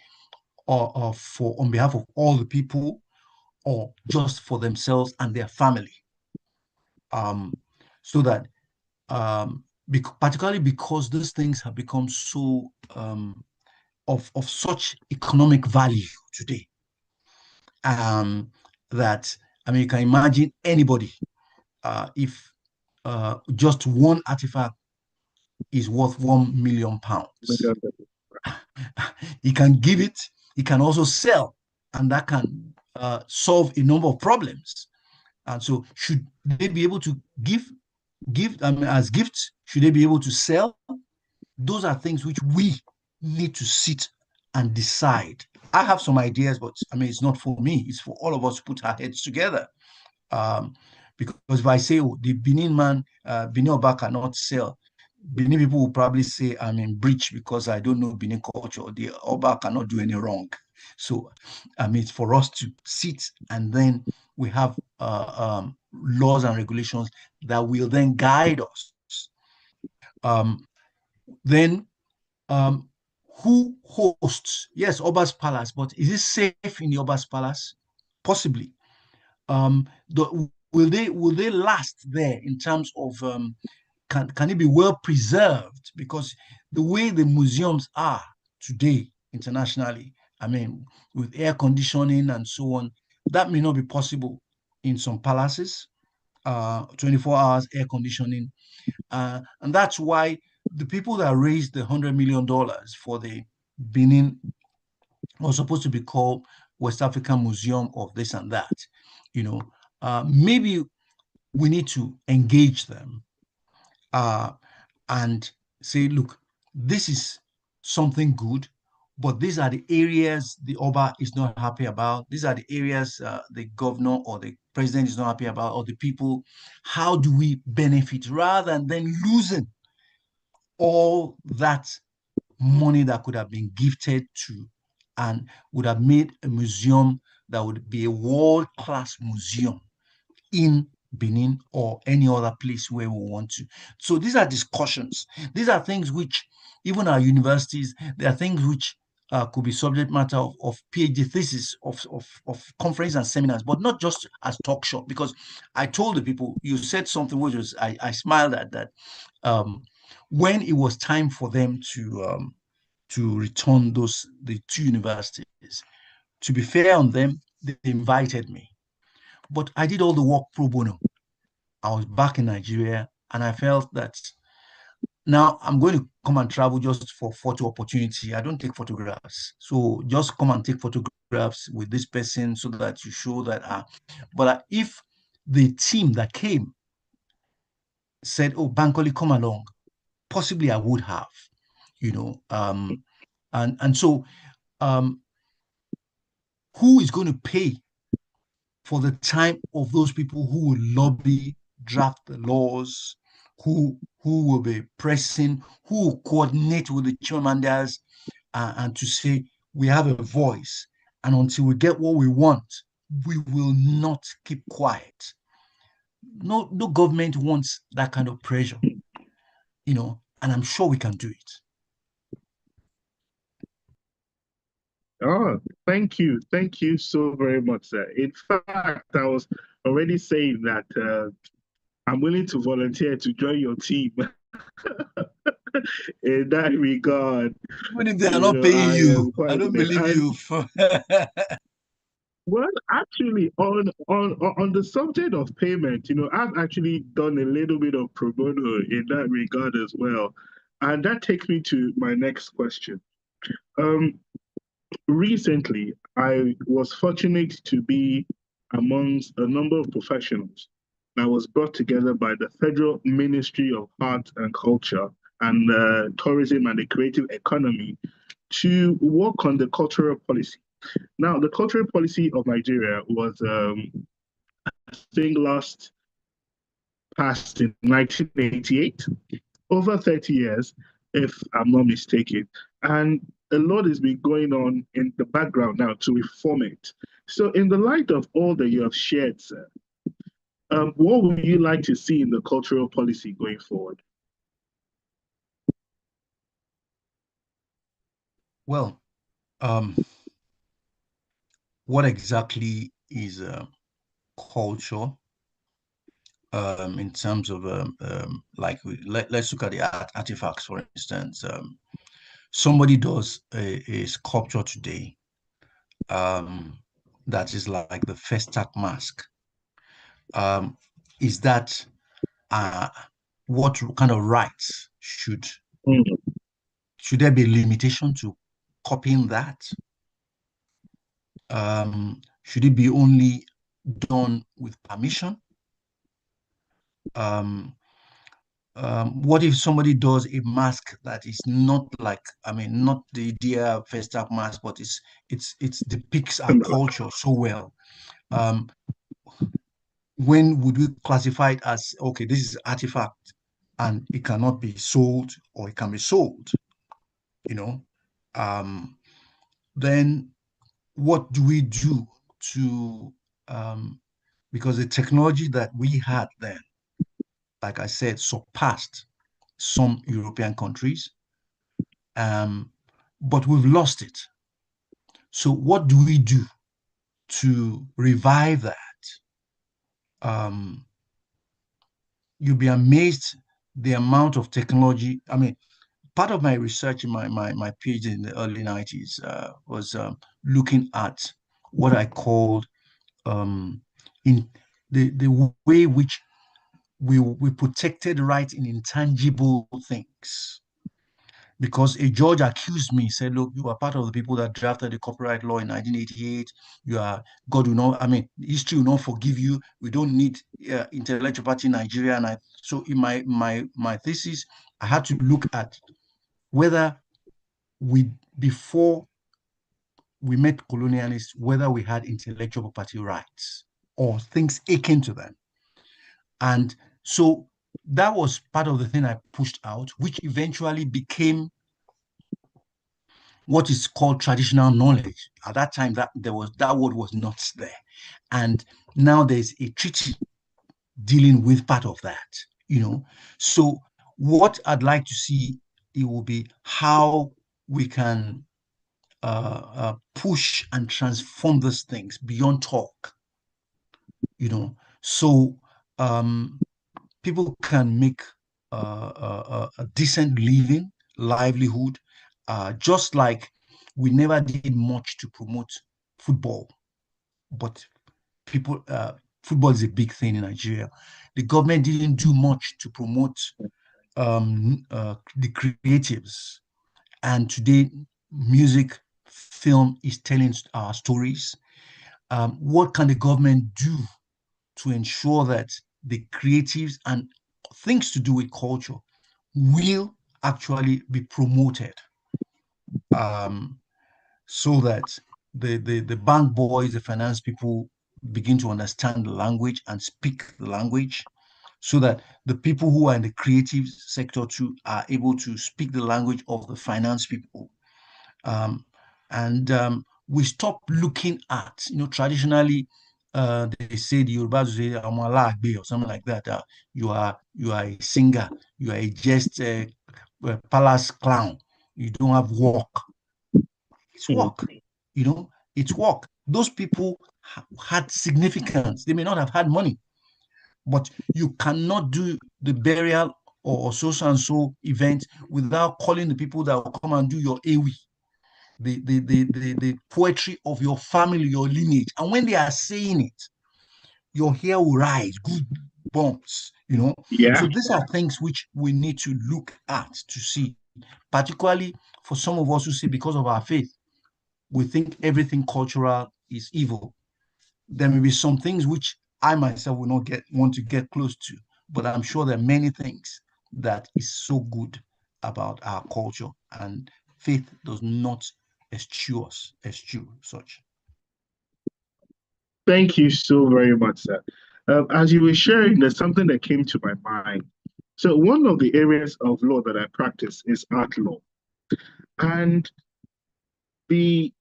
or for on behalf of all the people, or just for themselves and their family? So that particularly because these things have become so of such economic value today, that, I mean, you can imagine anybody, if just one artifact is worth £1 million, he can give it, he can also sell, and that can solve a number of problems. And so should they be able to give as gifts? Should they be able to sell? Those are things which we need to sit and decide. I have some ideas, but I mean, it's not for me. It's for all of us to put our heads together. Because if I say, oh, the Benin man, Benin Oba cannot sell, Benin people will probably say I'm in breach because I don't know Benin culture. The Oba cannot do any wrong. So, I mean, it's for us to sit, and then we have laws and regulations that will then guide us. Then, who hosts? Yes, Oba's palace, but is it safe in the Oba's palace? Possibly. Will they last there in terms of can it be well preserved? Because the way the museums are today internationally, I mean, with air conditioning and so on, that may not be possible in some palaces. 24 hours air conditioning, and that's why the people that raised the $100 million for the Benin was supposed to be called West African Museum of this and that. Maybe we need to engage them and say, look, this is something good, but these are the areas the Oba is not happy about. These are the areas the governor or the president is not happy about, or the people. How do we benefit rather than losing all that money that could have been gifted to and would have made a museum that would be a world-class museum in Benin or any other place where we want to. So these are discussions. These are things which even our universities, there are things which could be subject matter of PhD thesis, of conference and seminars, but not just as talk show. Because I told the people, you said something which was, I smiled at that. When it was time for them to return the two universities, to be fair on them, they invited me. But I did all the work pro bono. I was back in Nigeria, and I felt that now I'm going to come and travel just for photo opportunity. I don't take photographs. So just come and take photographs with this person so that you show that. But if the team that came said, oh, Bankole, come along, possibly I would have, and so who is going to pay for the time of those people who will lobby, draft the laws, who will be pressing, who will coordinate with the Chimamandas, and to say we have a voice, and until we get what we want, we will not keep quiet. No government wants that kind of pressure, and I'm sure we can do it. Oh, thank you. Thank you so very much, sir. In fact, I was already saying that I'm willing to volunteer to join your team in that regard. Even if they are not paying you, I don't believe you. Well, actually, on the subject of payment, I've actually done a little bit of pro bono in that regard as well. And that takes me to my next question. Recently, I was fortunate to be amongst a number of professionals that was brought together by the Federal Ministry of Art and Culture and Tourism and the Creative Economy to work on the cultural policy. Now, the cultural policy of Nigeria was, I think, last passed in 1988, over 30 years, if I'm not mistaken. And a lot has been going on in the background now to reform it. So in the light of all that you have shared, sir, what would you like to see in the cultural policy going forward? Well, what exactly is culture in terms of like let's look at the artifacts, for instance. Somebody does a sculpture today that is like the Festac mask. Is that what kind of rights should there be a limitation to copying that? Should it be only done with permission? What if somebody does a mask that is not like, not the idea Festac mask, but it depicts our culture so well? When would we classify it as, okay, this is artifact and it cannot be sold or it can be sold? Then what do we do to, because the technology that we had then, like I said, surpassed some European countries, but we've lost it. So what do we do to revive that? You'll be amazed the amount of technology. Part of my research in my PhD in the early 90s was looking at what I called in the way which we protected rights in intangible things. Because a judge accused me, said, look, you are part of the people that drafted the copyright law in 1988. God will not, history will not forgive you. We don't need intellectual property in Nigeria. So in my thesis, I had to look at whether before we met colonialists, whether we had intellectual property rights or things akin to them. And so that was part of the thing I pushed out, which eventually became what is called traditional knowledge. At that time, that word was not there. And now there's a treaty dealing with part of that, So what I'd like to see, it will be how we can push and transform these things beyond talk, so people can make a decent livelihood, just like we never did much to promote football, but football is a big thing in Nigeria. The government didn't do much to promote the creatives, and today music, film is telling our stories. What can the government do to ensure that the creatives and things to do with culture will actually be promoted, so that the bank boys, the finance people begin to understand the language and speak the language, so that the people who are in the creative sector too are able to speak the language of the finance people. And we stop looking at, traditionally, they say the Yoruba say or something like that. You are a singer, you are a just palace clown. You don't have work. It's work, it's work. Those people had significance. They may not have had money, but you cannot do the burial or so and so event without calling the people that will come and do your ewi, the poetry of your family, your lineage. And when they are saying it, your hair will rise, good bumps, Yeah. So these are things which we need to look at to see, particularly for some of us who say because of our faith, we think everything cultural is evil. There may be some things which I myself will not want to get close to, but I'm sure there are many things that is so good about our culture, and faith does not eschew such. Thank you so very much, sir. As you were sharing, there's something that came to my mind. So one of the areas of law that I practice is art law. And the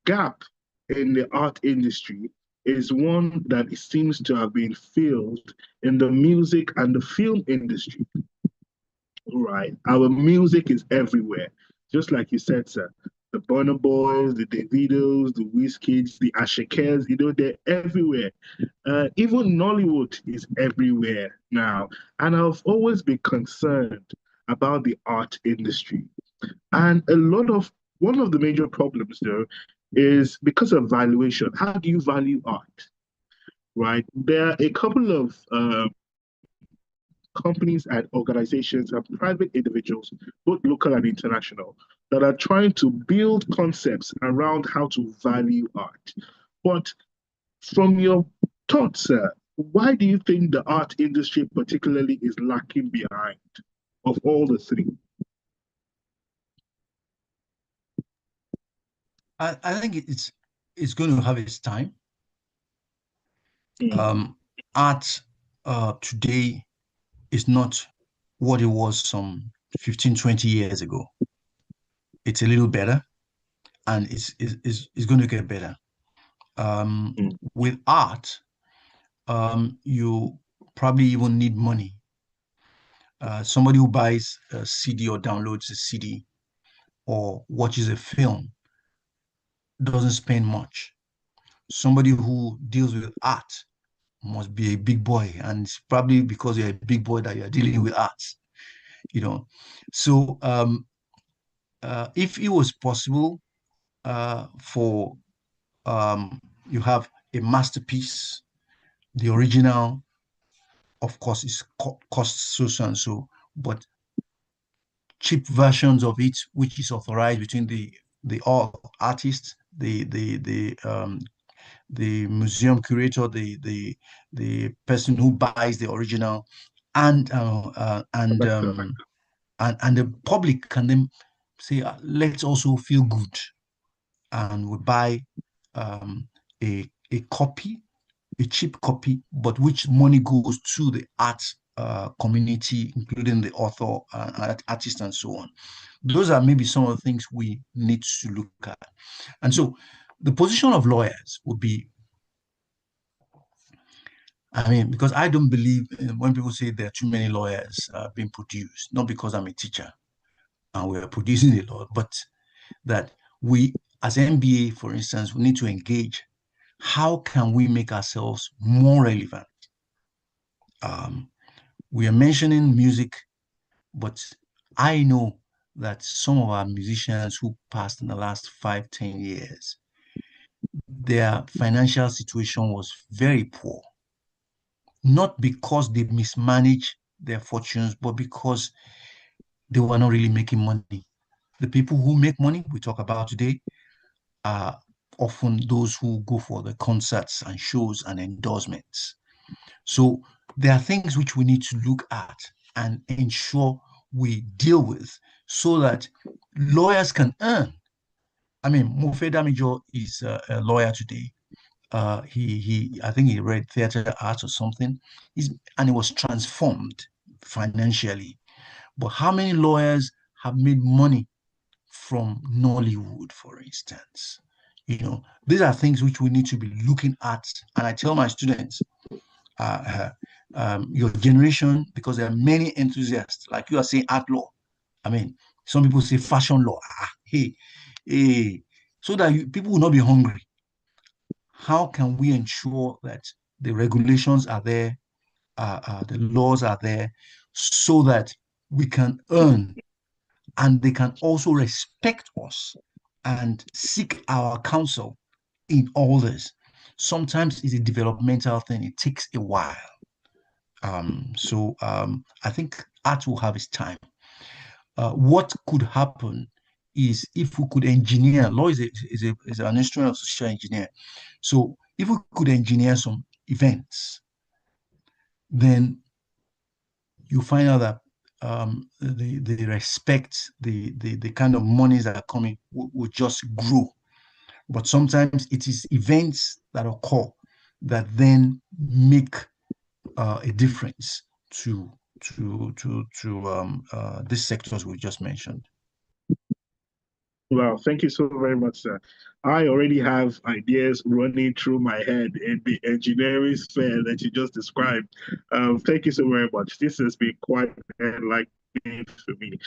gap in the art industry is one that it seems to have been filled in the music and the film industry. Right. Our music is everywhere. Just like you said, sir. The Burna Boys, the Davidos, the Wizkids, the Ashakers, they're everywhere. Even Nollywood is everywhere now. And I've always been concerned about the art industry. And one of the major problems, though, is because of valuation. How do you value art? Right? There are a couple of companies and organizations and private individuals, both local and international, that are trying to build concepts around how to value art. But from your thoughts, sir, why do you think the art industry particularly is lacking behind of all the three? I think it's going to have its time. Art today is not what it was some 15, 20 years ago. It's a little better, and it's going to get better. With art, you probably even need money. Somebody who buys a CD or downloads a CD or watches a film doesn't spend much. Somebody who deals with art must be a big boy, and it's probably because you're a big boy that you're dealing with art, So if it was possible for you have a masterpiece, the original, of course, is costs so and so, but cheap versions of it, which is authorized between the all artists, the museum curator, the person who buys the original, and the public can then say, let's also feel good, and we buy a copy, a cheap copy, but which money goes to the art community, including the author, artist, and so on. Those are maybe some of the things we need to look at. And so the position of lawyers would be, I mean, because I don't believe when people say there are too many lawyers being produced, not because I'm a teacher and we are producing a lot, but that we, as MBA, for instance, we need to engage. How can we make ourselves more relevant? We are mentioning music, but I know that some of our musicians who passed in the last 5-10 years, their financial situation was very poor. Not because they mismanaged their fortunes, but because they were not really making money. The people who make money, we talk about today, are often those who go for the concerts and shows and endorsements. So there are things which we need to look at and ensure we deal with so that lawyers can earn. I mean, Mofe Damijo is a lawyer today. I think he read theater arts or something, and he was transformed financially. But how many lawyers have made money from Nollywood, for instance? You know, these are things which we need to be looking at. And I tell my students, your generation, because there are many enthusiasts, like you are saying art law. I mean, some people say fashion law. Hey, so that people will not be hungry. How can we ensure that the regulations are there, the laws are there, so that we can earn and they can also respect us and seek our counsel in all this? Sometimes it's a developmental thing. It takes a while. I think art will have its time. What could happen is if we could engineer, law is an instrument of social engineer. So if we could engineer some events, then you find out that the respect, the kind of monies that are coming will just grow. But sometimes it is events that occur that then make a difference to these sectors we just mentioned. Wow, thank you so very much, sir. I already have ideas running through my head in the engineering sphere that you just described. Thank you so very much. This has been quite enlightening for me.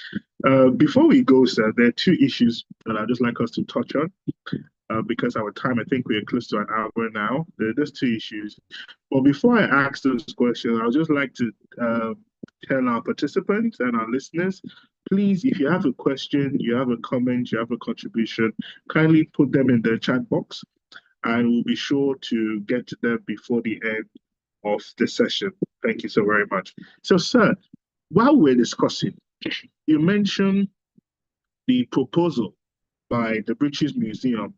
Before we go, sir, there are two issues that I'd just like us to touch on. Because our time, I think we are close to an hour now. There's two issues. But before I ask those questions, I would just like to tell our participants and our listeners, please, if you have a question, you have a comment, you have a contribution, kindly put them in the chat box, and we'll be sure to get to them before the end of the session. Thank you so very much. So, sir, while we're discussing, you mentioned the proposal by the British Museum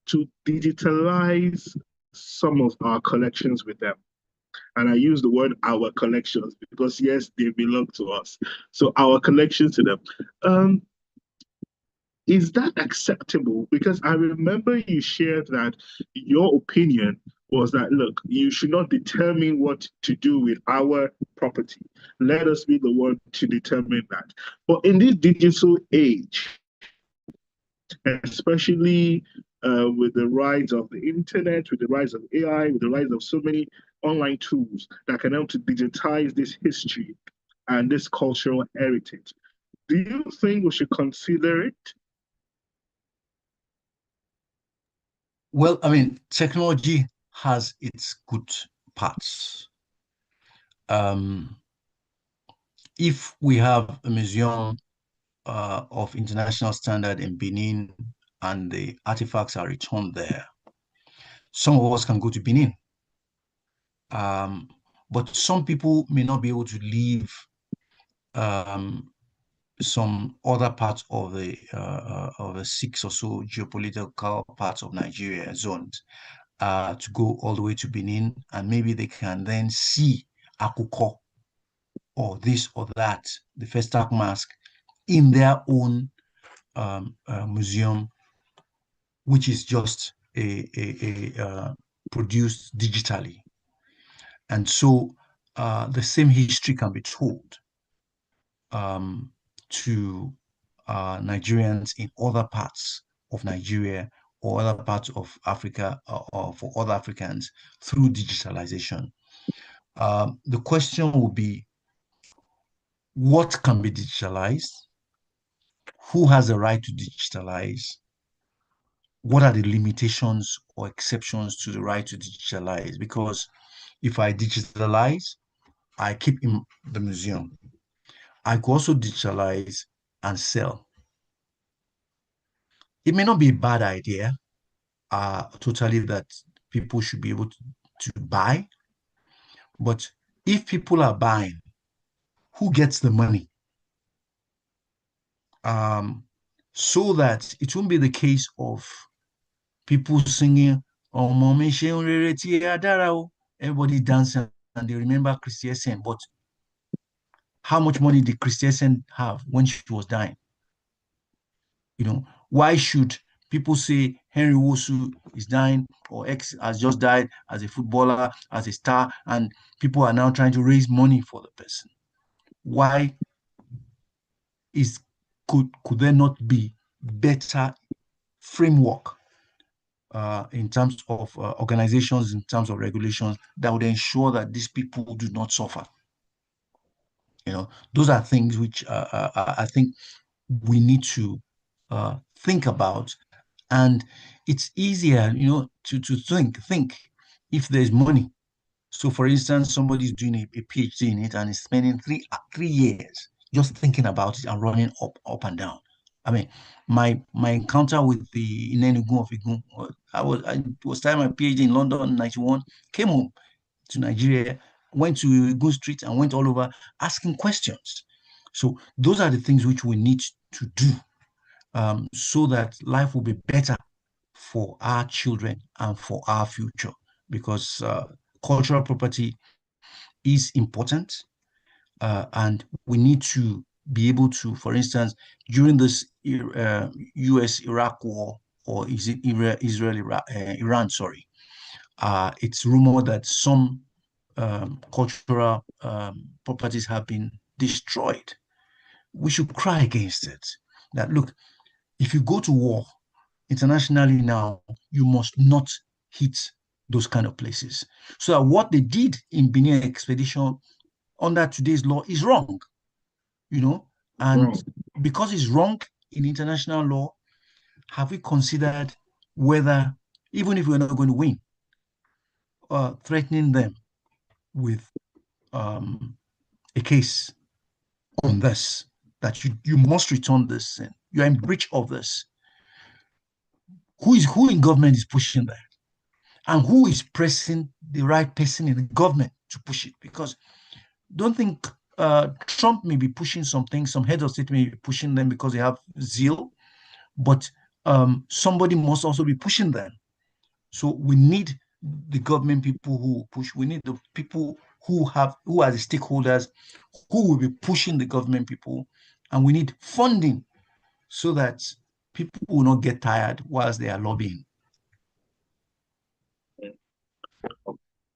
to digitalize some of our collections with them. And I use the word our collections because, yes, they belong to us. So our collections to them. Is that acceptable? Because I remember you shared that your opinion was that, look, you should not determine what to do with our property. Let us be the one to determine that. But in this digital age, especially with the rise of the internet, with the rise of AI, with the rise of so many online tools that can help to digitize this history and this cultural heritage. Do you think we should consider it? Well, I mean, technology has its good parts. If we have a museum of international standard in Benin and the artifacts are returned there, some of us can go to Benin. But some people may not be able to leave some other parts of the 6 or so geopolitical parts of Nigeria zones to go all the way to Benin, and maybe they can then see Akuko or this or that, the Festac mask, in their own museum, which is just produced digitally. And so the same history can be told to Nigerians in other parts of Nigeria or other parts of Africa, or for other Africans through digitalization. The question will be, what can be digitalized? Who has the right to digitalize? What are the limitations or exceptions to the right to digitalize? Because if I digitalize, I keep in the museum. I could also digitalize and sell. It may not be a bad idea, totally, that people should be able to buy. But if people are buying, who gets the money? So that it won't be the case of people singing, "Oh, Mommy, everybody dancing, and they remember Christian. But how much money did Christian have when she was dying? Why should people say Henry Wosu is dying, or X has just died as a footballer, as a star, and people are now trying to raise money for the person? Why could there not be better framework in terms of organizations, in terms of regulations, that would ensure that these people do not suffer? Those are things which I think we need to think about. And it's easier, to think if there's money. So, for instance, somebody's doing a PhD in it and is spending 3 years just thinking about it and running up and down. I mean, my encounter with the Inenugun of Igun, I was starting my PhD in London in 91, came home to Nigeria, went to Igun Street and went all over asking questions. So those are the things which we need to do, so that life will be better for our children and for our future, because cultural property is important, and we need to be able to, for instance, during this US-Iraq war, or is it Iran, sorry, it's rumored that some cultural properties have been destroyed. We should cry against it. That, look, if you go to war internationally now, you must not hit those kind of places. So that what they did in Benin expedition under today's law is wrong, and because it's wrong in international law, have we considered whether, even if we're not going to win, threatening them with a case on this, that you must return this, and you're in breach of this? Who in government is pushing that? And who is pressing the right person in the government to push it? Because don't think Trump may be pushing something, some heads of state may be pushing them because they have zeal, but somebody must also be pushing them. So we need the government people who push. We need the people who are the stakeholders, who will be pushing the government people, and we need funding so that people will not get tired whilst they are lobbying.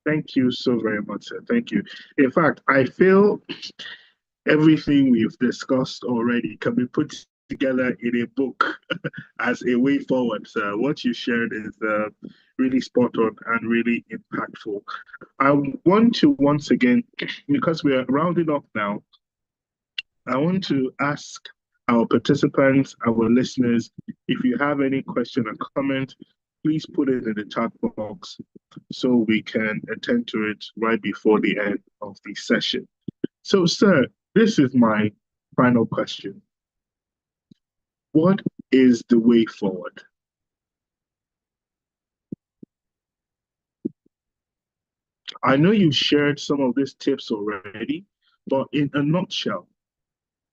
Thank you so very much, sir. Thank you. In fact, I feel everything we've discussed already can be put together in a book as a way forward. So what you shared is really spot on and really impactful. I want to once again, because we are rounding up now, I want to ask our participants, our listeners, if you have any question or comment, please put it in the chat box so we can attend to it right before the end of the session. So, sir, this is my final question. What is the way forward? I know you shared some of these tips already, but in a nutshell,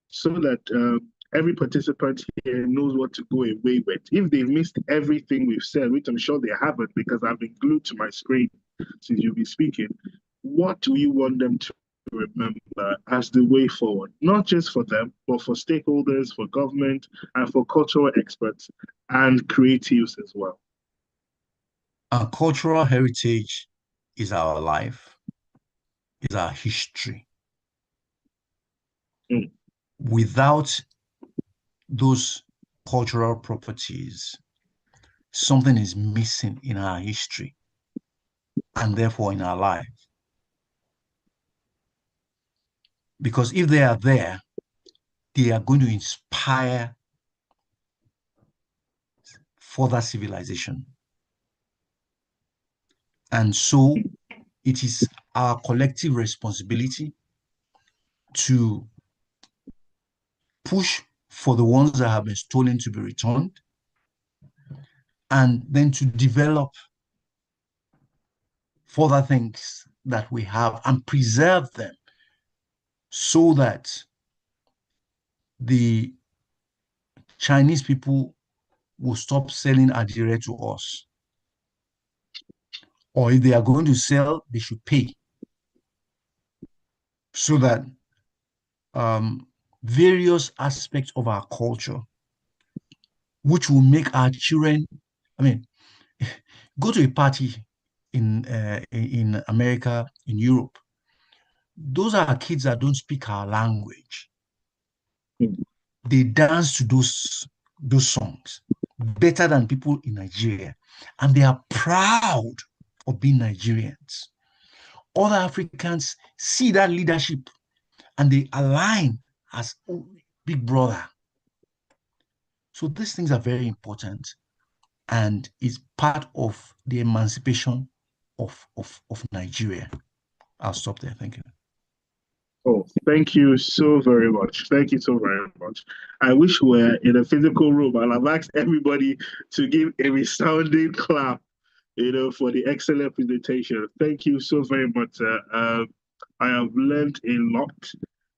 so that every participant here knows what to go away with. If they missed everything we've said, which I'm sure they haven't because I've been glued to my screen since you've been speaking, what do you want them to remember as the way forward? Not just for them, but for stakeholders, for government, and for cultural experts and creatives as well. Our cultural heritage is our life. is our history. Mm. Without those cultural properties, something is missing in our history and therefore in our life. Because if they are there, they are going to inspire further civilization. And so it is our collective responsibility to push for the ones that have been stolen to be returned, and then to develop further things that we have and preserve them so that the Chinese people will stop selling adire to us. Or if they are going to sell, they should pay, so that various aspects of our culture, which will make our children, I mean, go to a party in America, in Europe. Those are kids that don't speak our language. Mm. They dance to those songs better than people in Nigeria, and they are proud of being Nigerians. Other Africans see that leadership and they align as big brother. So these things are very important, and is part of the emancipation of Nigeria. I'll stop there. Thank you. Oh, thank you so very much. Thank you so very much. I wish we were in a physical room. I'll have asked everybody to give a resounding clap, for the excellent presentation. Thank you so very much. I have learned a lot,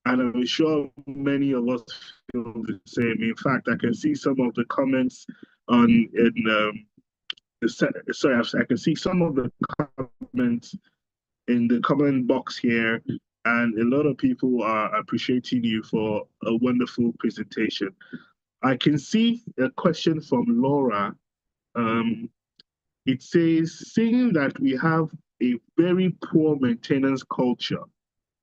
and I'm sure many of us feel the same. In fact, I can see some of the comments I can see some of the comments in the comment box here, and a lot of people are appreciating you for a wonderful presentation. I can see a question from Laura. It says, seeing that we have a very poor maintenance culture,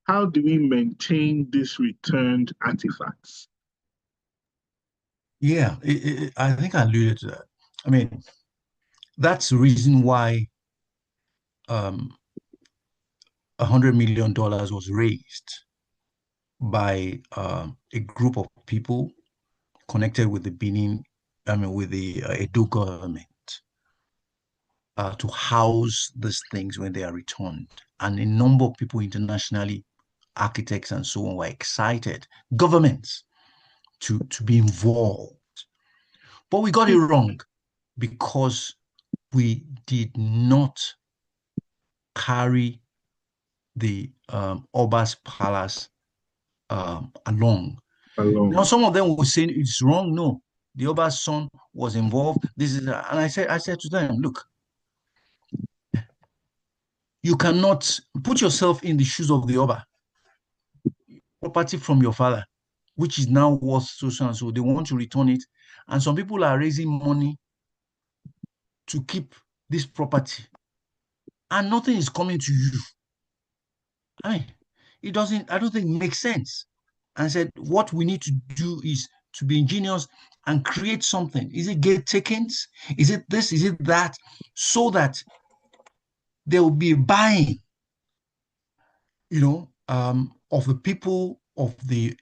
how do we maintain these returned artifacts? Yeah, I think I alluded to that. I mean, that's the reason why $100 million was raised by a group of people connected with the with the Edo government, to house these things when they are returned. And a number of people internationally, architects and so on, were excited, governments, to be involved. But we got it wrong because we did not carry the Oba's palace along. Now, some of them were saying it's wrong. No, the Oba's son was involved. And I said to them, look, you cannot put yourself in the shoes of the Oba. Property from your father, which is now worth so and so. They want to return it, and some people are raising money to keep this property, and nothing is coming to you. I mean, I don't think it makes sense. And I said, what we need to do is to be ingenious and create something. Is it gate takings? Is it this? Is it that? So that there will be buying, of the people, of the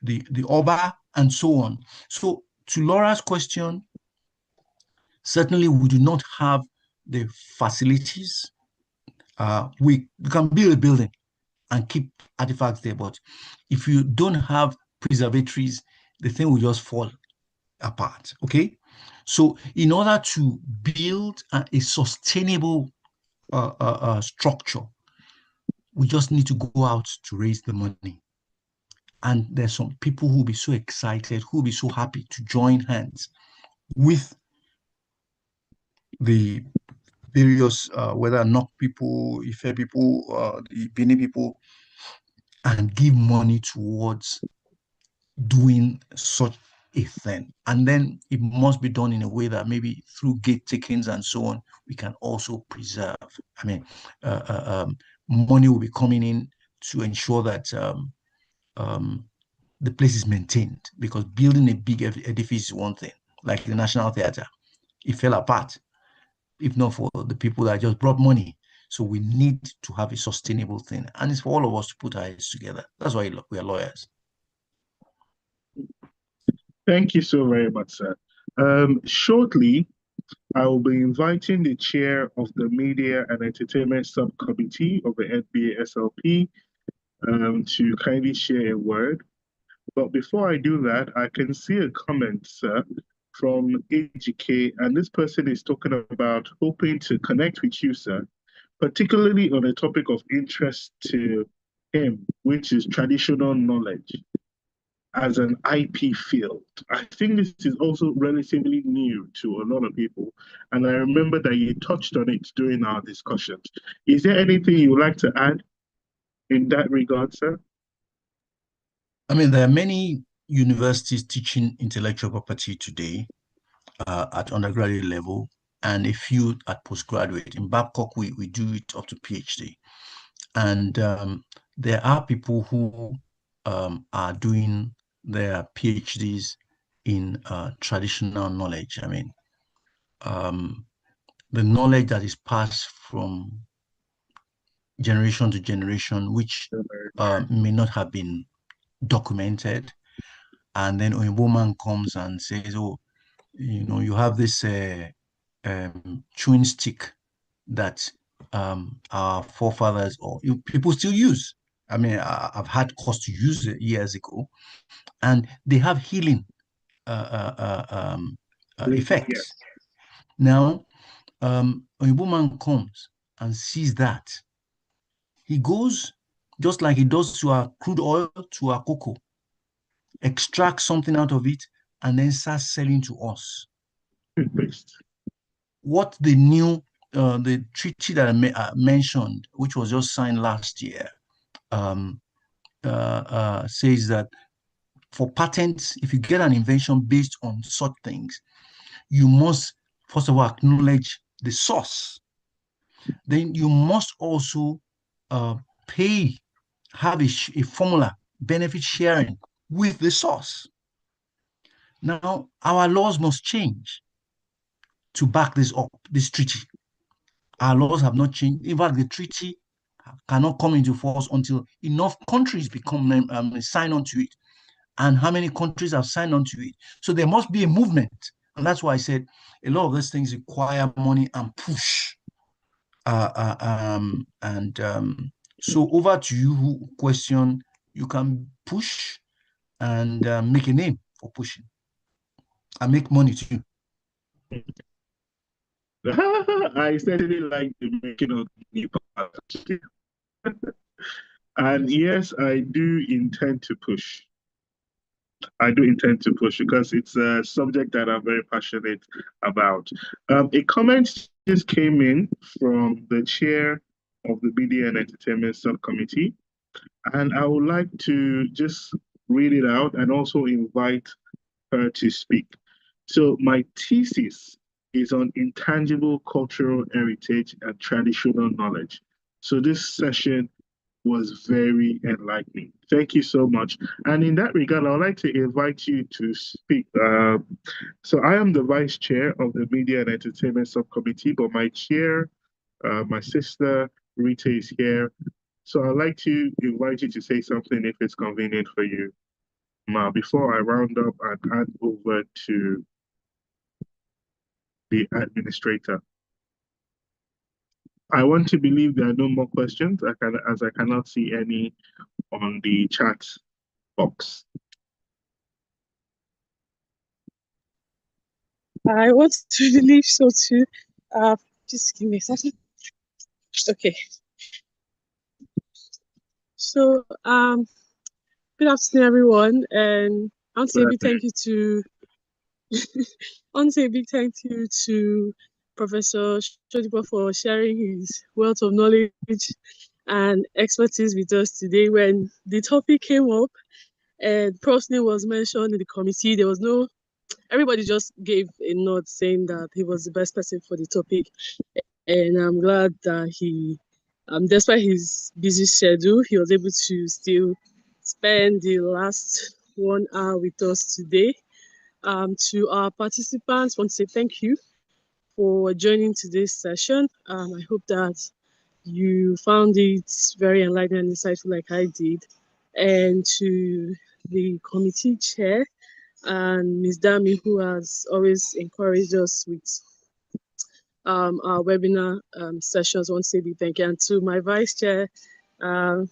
Oba, and so on. So to Laura's question, certainly we do not have the facilities. We can build a building and keep artifacts there, but if you don't have preservatories, the thing will just fall apart. Okay, so in order to build a sustainable structure, we just need to go out to raise the money. And there's some people who will be so excited, who will be so happy to join hands with the various, whether Nok people, Ife people, the Bini people, and give money towards doing such a thing. And then it must be done in a way that maybe through gate takings and so on, we can also preserve. I mean, money will be coming in to ensure that the place is maintained, because building a big edifice is one thing, like the National Theatre. It fell apart, if not for the people that just brought money. So we need to have a sustainable thing. And it's for all of us to put our heads together. That's why we are lawyers. Thank you so very much, sir. Shortly, I will be inviting the chair of the Media and Entertainment Subcommittee of the NBA SLP to kindly share a word. But before I do that, I can see a comment, sir, from AGK, and this person is talking about hoping to connect with you, sir, particularly on a topic of interest to him, which is traditional knowledge as an IP field. I think this is also relatively new to a lot of people, and I remember that you touched on it during our discussions. Is there anything you would like to add in that regard, sir? I mean, there are many universities teaching intellectual property today at undergraduate level, and a few at postgraduate. In Babcock, we do it up to PhD. And there are people who are doing their PhDs in traditional knowledge. I mean, the knowledge that is passed from generation to generation, which may not have been documented. And then a woman comes and says, oh, you have this chewing stick that our forefathers or people still use. I mean, I've had cause to use it years ago, and they have healing effects. Yes. Now, a woman comes and sees that. He goes, just like he does to our crude oil, to our cocoa, extract something out of it, and then start selling to us. What the new, the treaty that I mentioned, which was just signed last year, says that for patents, if you get an invention based on such things, you must, first of all, acknowledge the source. Then you must also have a formula, benefit sharing with the source. Now, our laws must change to back this up, this treaty. Our laws have not changed. In fact, the treaty cannot come into force until enough countries sign on to it. And how many countries have signed on to it? So there must be a movement. And that's why I said a lot of these things require money and push. So over to you who question, you can push and make a name for pushing and make money too. I certainly like the making of new part. And yes, I do intend to push. I do intend to push because it's a subject that I'm very passionate about. A comment just came in from the chair of the Media and Entertainment Subcommittee, and I would like to just read it out and also invite her to speak. So my thesis is on intangible cultural heritage and traditional knowledge. So this session was very enlightening. Thank you so much. And in that regard, I would like to invite you to speak. So I am the vice chair of the Media and Entertainment Subcommittee, but my chair, my sister Rita, is here. So I'd like to invite you to say something if it's convenient for you, Ma, before I round up and hand over to the administrator. I want to believe there are no more questions, as I cannot see any on the chat box. I want to believe so too. Just give me a second. Okay. So, good afternoon, everyone, and I want to say a big thank you to I want to say a big thank you to Professor Shodipo for sharing his wealth of knowledge and expertise with us today. When the topic came up and Prof's name was mentioned in the committee, there was no, everybody just gave a nod saying that he was the best person for the topic. And I'm glad that he Despite his busy schedule, he was able to still spend the last 1 hour with us today. To our participants, I want to say thank you for joining today's session. I hope that you found it very enlightening and insightful like I did. And to the committee chair and Ms. Dami, who has always encouraged us with our webinar sessions, I want to say big thank you. And to my vice chair, I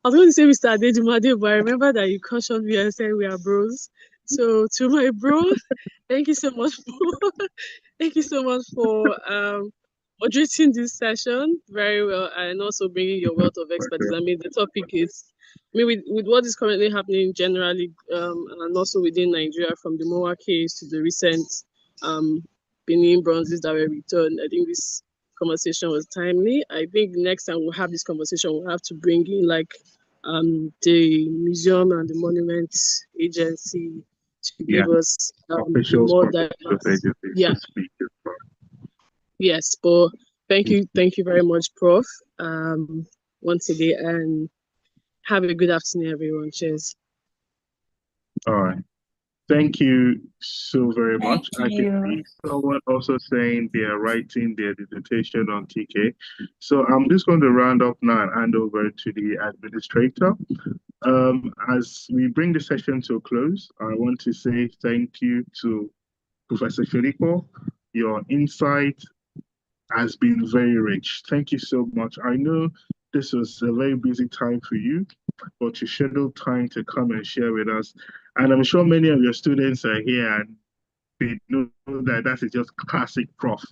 was going to say Mr. Adejumade, but I remember that you cautioned me and said we are bros. So to my bro, thank you so much for thank you so much for moderating this session very well, and also bringing your wealth of expertise. I mean, the topic is, I mean, with what is currently happening generally, and also within Nigeria, from the MOA case to the recent Benin bronzes that were returned, I think this conversation was timely. I think next time we'll have this conversation, we'll have to bring in like the museum and the monument agency to give us officials more from those agencies yeah. to speak as well. Yes, but thank you very much, Prof. Once again, and have a good afternoon, everyone. Cheers. All right. Thank you so very much. I can see someone also saying they are writing their dissertation on TK. So I'm just going to round up now and hand over to the administrator. As we bring the session to a close, I want to say thank you to Professor Shodipo. Your insight has been very rich. Thank you so much. I know this was a very busy time for you, but you scheduled time to come and share with us. And I'm sure many of your students are here and they know that that is just classic prof.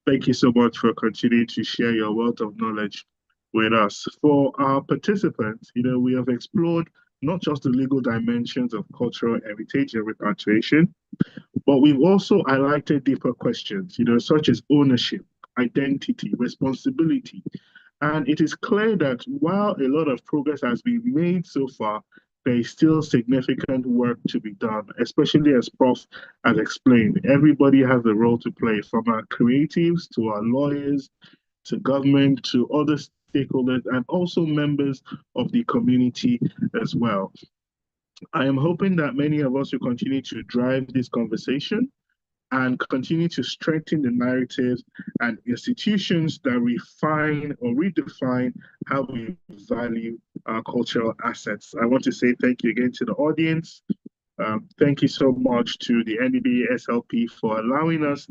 Thank you so much for continuing to share your wealth of knowledge with us. For our participants, we have explored not just the legal dimensions of cultural heritage and repatriation, but we've also highlighted deeper questions, such as ownership, identity, responsibility. And it is clear that while a lot of progress has been made so far, there is still significant work to be done, especially as Prof has explained. Everybody has a role to play, from our creatives to our lawyers, to government, to other stakeholders, and also members of the community as well. I am hoping that many of us will continue to drive this conversation and continue to strengthen the narratives and institutions that refine or redefine how we value our cultural assets. I want to say thank you again to the audience. Thank you so much to the NEB SLP for allowing us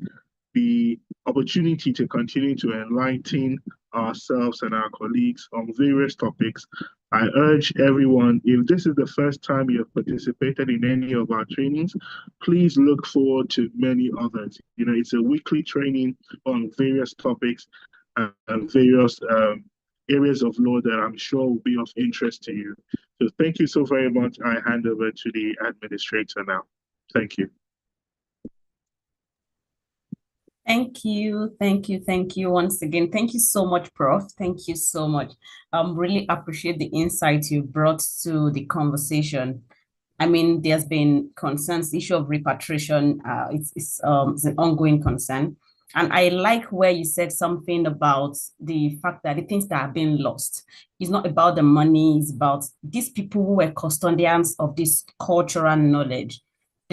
the opportunity to continue to enlighten ourselves and our colleagues on various topics. I urge everyone, if this is the first time you have participated in any of our trainings, please look forward to many others. It's a weekly training on various topics and various areas of law that I'm sure will be of interest to you. So thank you so very much. I hand over to the administrator now. Thank you. Thank you once again. Thank you so much, Prof. Thank you so much. Really appreciate the insight you brought to the conversation. I mean, there's been concerns, the issue of repatriation, it's an ongoing concern. And I like where you said something about the fact that the things that are being lost is not about the money, it's about these people who were custodians of this cultural knowledge.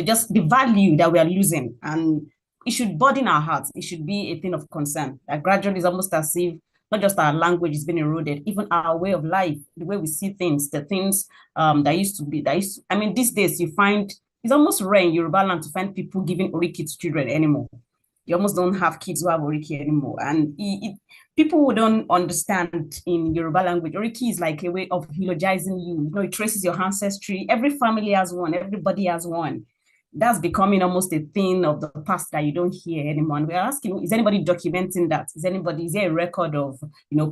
Just the value that we are losing, and it should burden our hearts. It should be a thing of concern. That gradually is almost as if not just our language is being eroded, even our way of life, the way we see things, the things that used to be, I mean, these days you find, it's almost rare in Yoruba land to find people giving oriki to children anymore. You almost don't have kids who have oriki anymore. And people who don't understand in Yoruba language, oriki is like a way of eulogizing you. It traces your ancestry. Every family has one. Everybody has one. That's becoming almost a thing of the past that you don't hear anymore. And we're asking, is anybody documenting that? Is there a record of,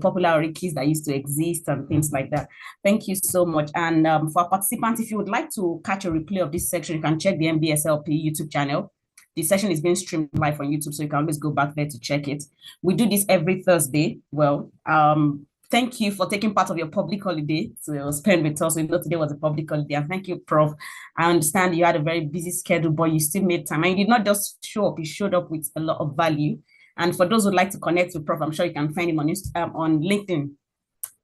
popular orikis that used to exist and things like that? Thank you so much. And for our participants, if you would like to catch a replay of this section, you can check the MBSLP YouTube channel. The session is being streamed live on YouTube, so you can always go back there to check it. We do this every Thursday. Well, thank you for taking part of your public holiday to spend with us. We know today was a public holiday. And thank you, Prof. I understand you had a very busy schedule, but you still made time. And you did not just show up, you showed up with a lot of value. And for those who'd like to connect with Prof, I'm sure you can find him on LinkedIn.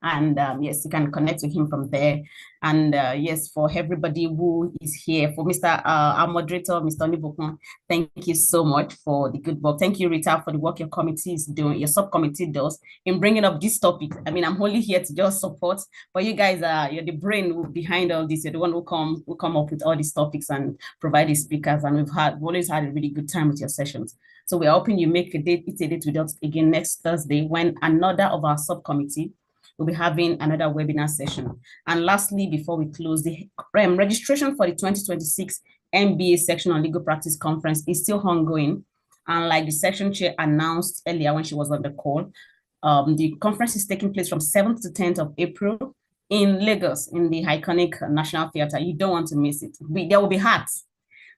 And yes, you can connect with him from there. And yes, for everybody who is here, for our moderator, Mr. Onibokun, thank you so much for the good work. Thank you, Rita, for the work your committee is doing, your subcommittee does in bringing up this topic. I mean, I'm only here to just support, but you guys you're the brain behind all this. You're the one who come up with all these topics and provide the speakers. And we've always had a really good time with your sessions. So we're hoping you make a date with us again next Thursday when another of our subcommittee we'll be having another webinar session. And lastly, before we close, the registration for the 2026 MBA Section on Legal Practice Conference is still ongoing. And like the section chair announced earlier when she was on the call, the conference is taking place from 7th to 10th of April in Lagos, in the iconic National Theatre. You don't want to miss it. There will be hats.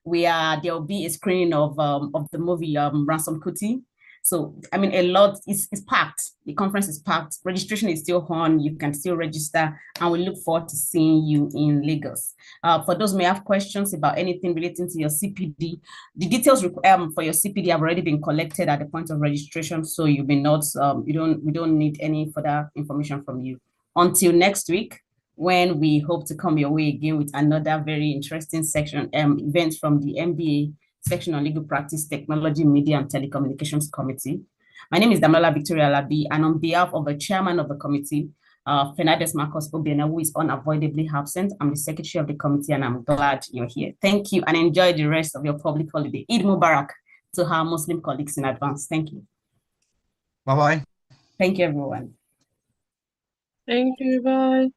There will be a screening of the movie Ransom Kuti. So, I mean, a lot is packed. The conference is packed. Registration is still on. You can still register, and we look forward to seeing you in Lagos. For those who may have questions about anything relating to your CPD, the details for your CPD have already been collected at the point of registration, so you may not, we don't need any further information from you. Until next week, when we hope to come your way again with another very interesting section event from the MBA Section on Legal Practice, Technology, Media, and Telecommunications Committee. My name is Damola Victoria Alabi, and on behalf of the chairman of the committee, Fernandez Marcus-Obiene, who is unavoidably absent, I'm the secretary of the committee, and I'm glad you're here. Thank you, and enjoy the rest of your public holiday. Eid Mubarak to our Muslim colleagues in advance. Thank you. Bye-bye. Thank you, everyone. Thank you. Bye.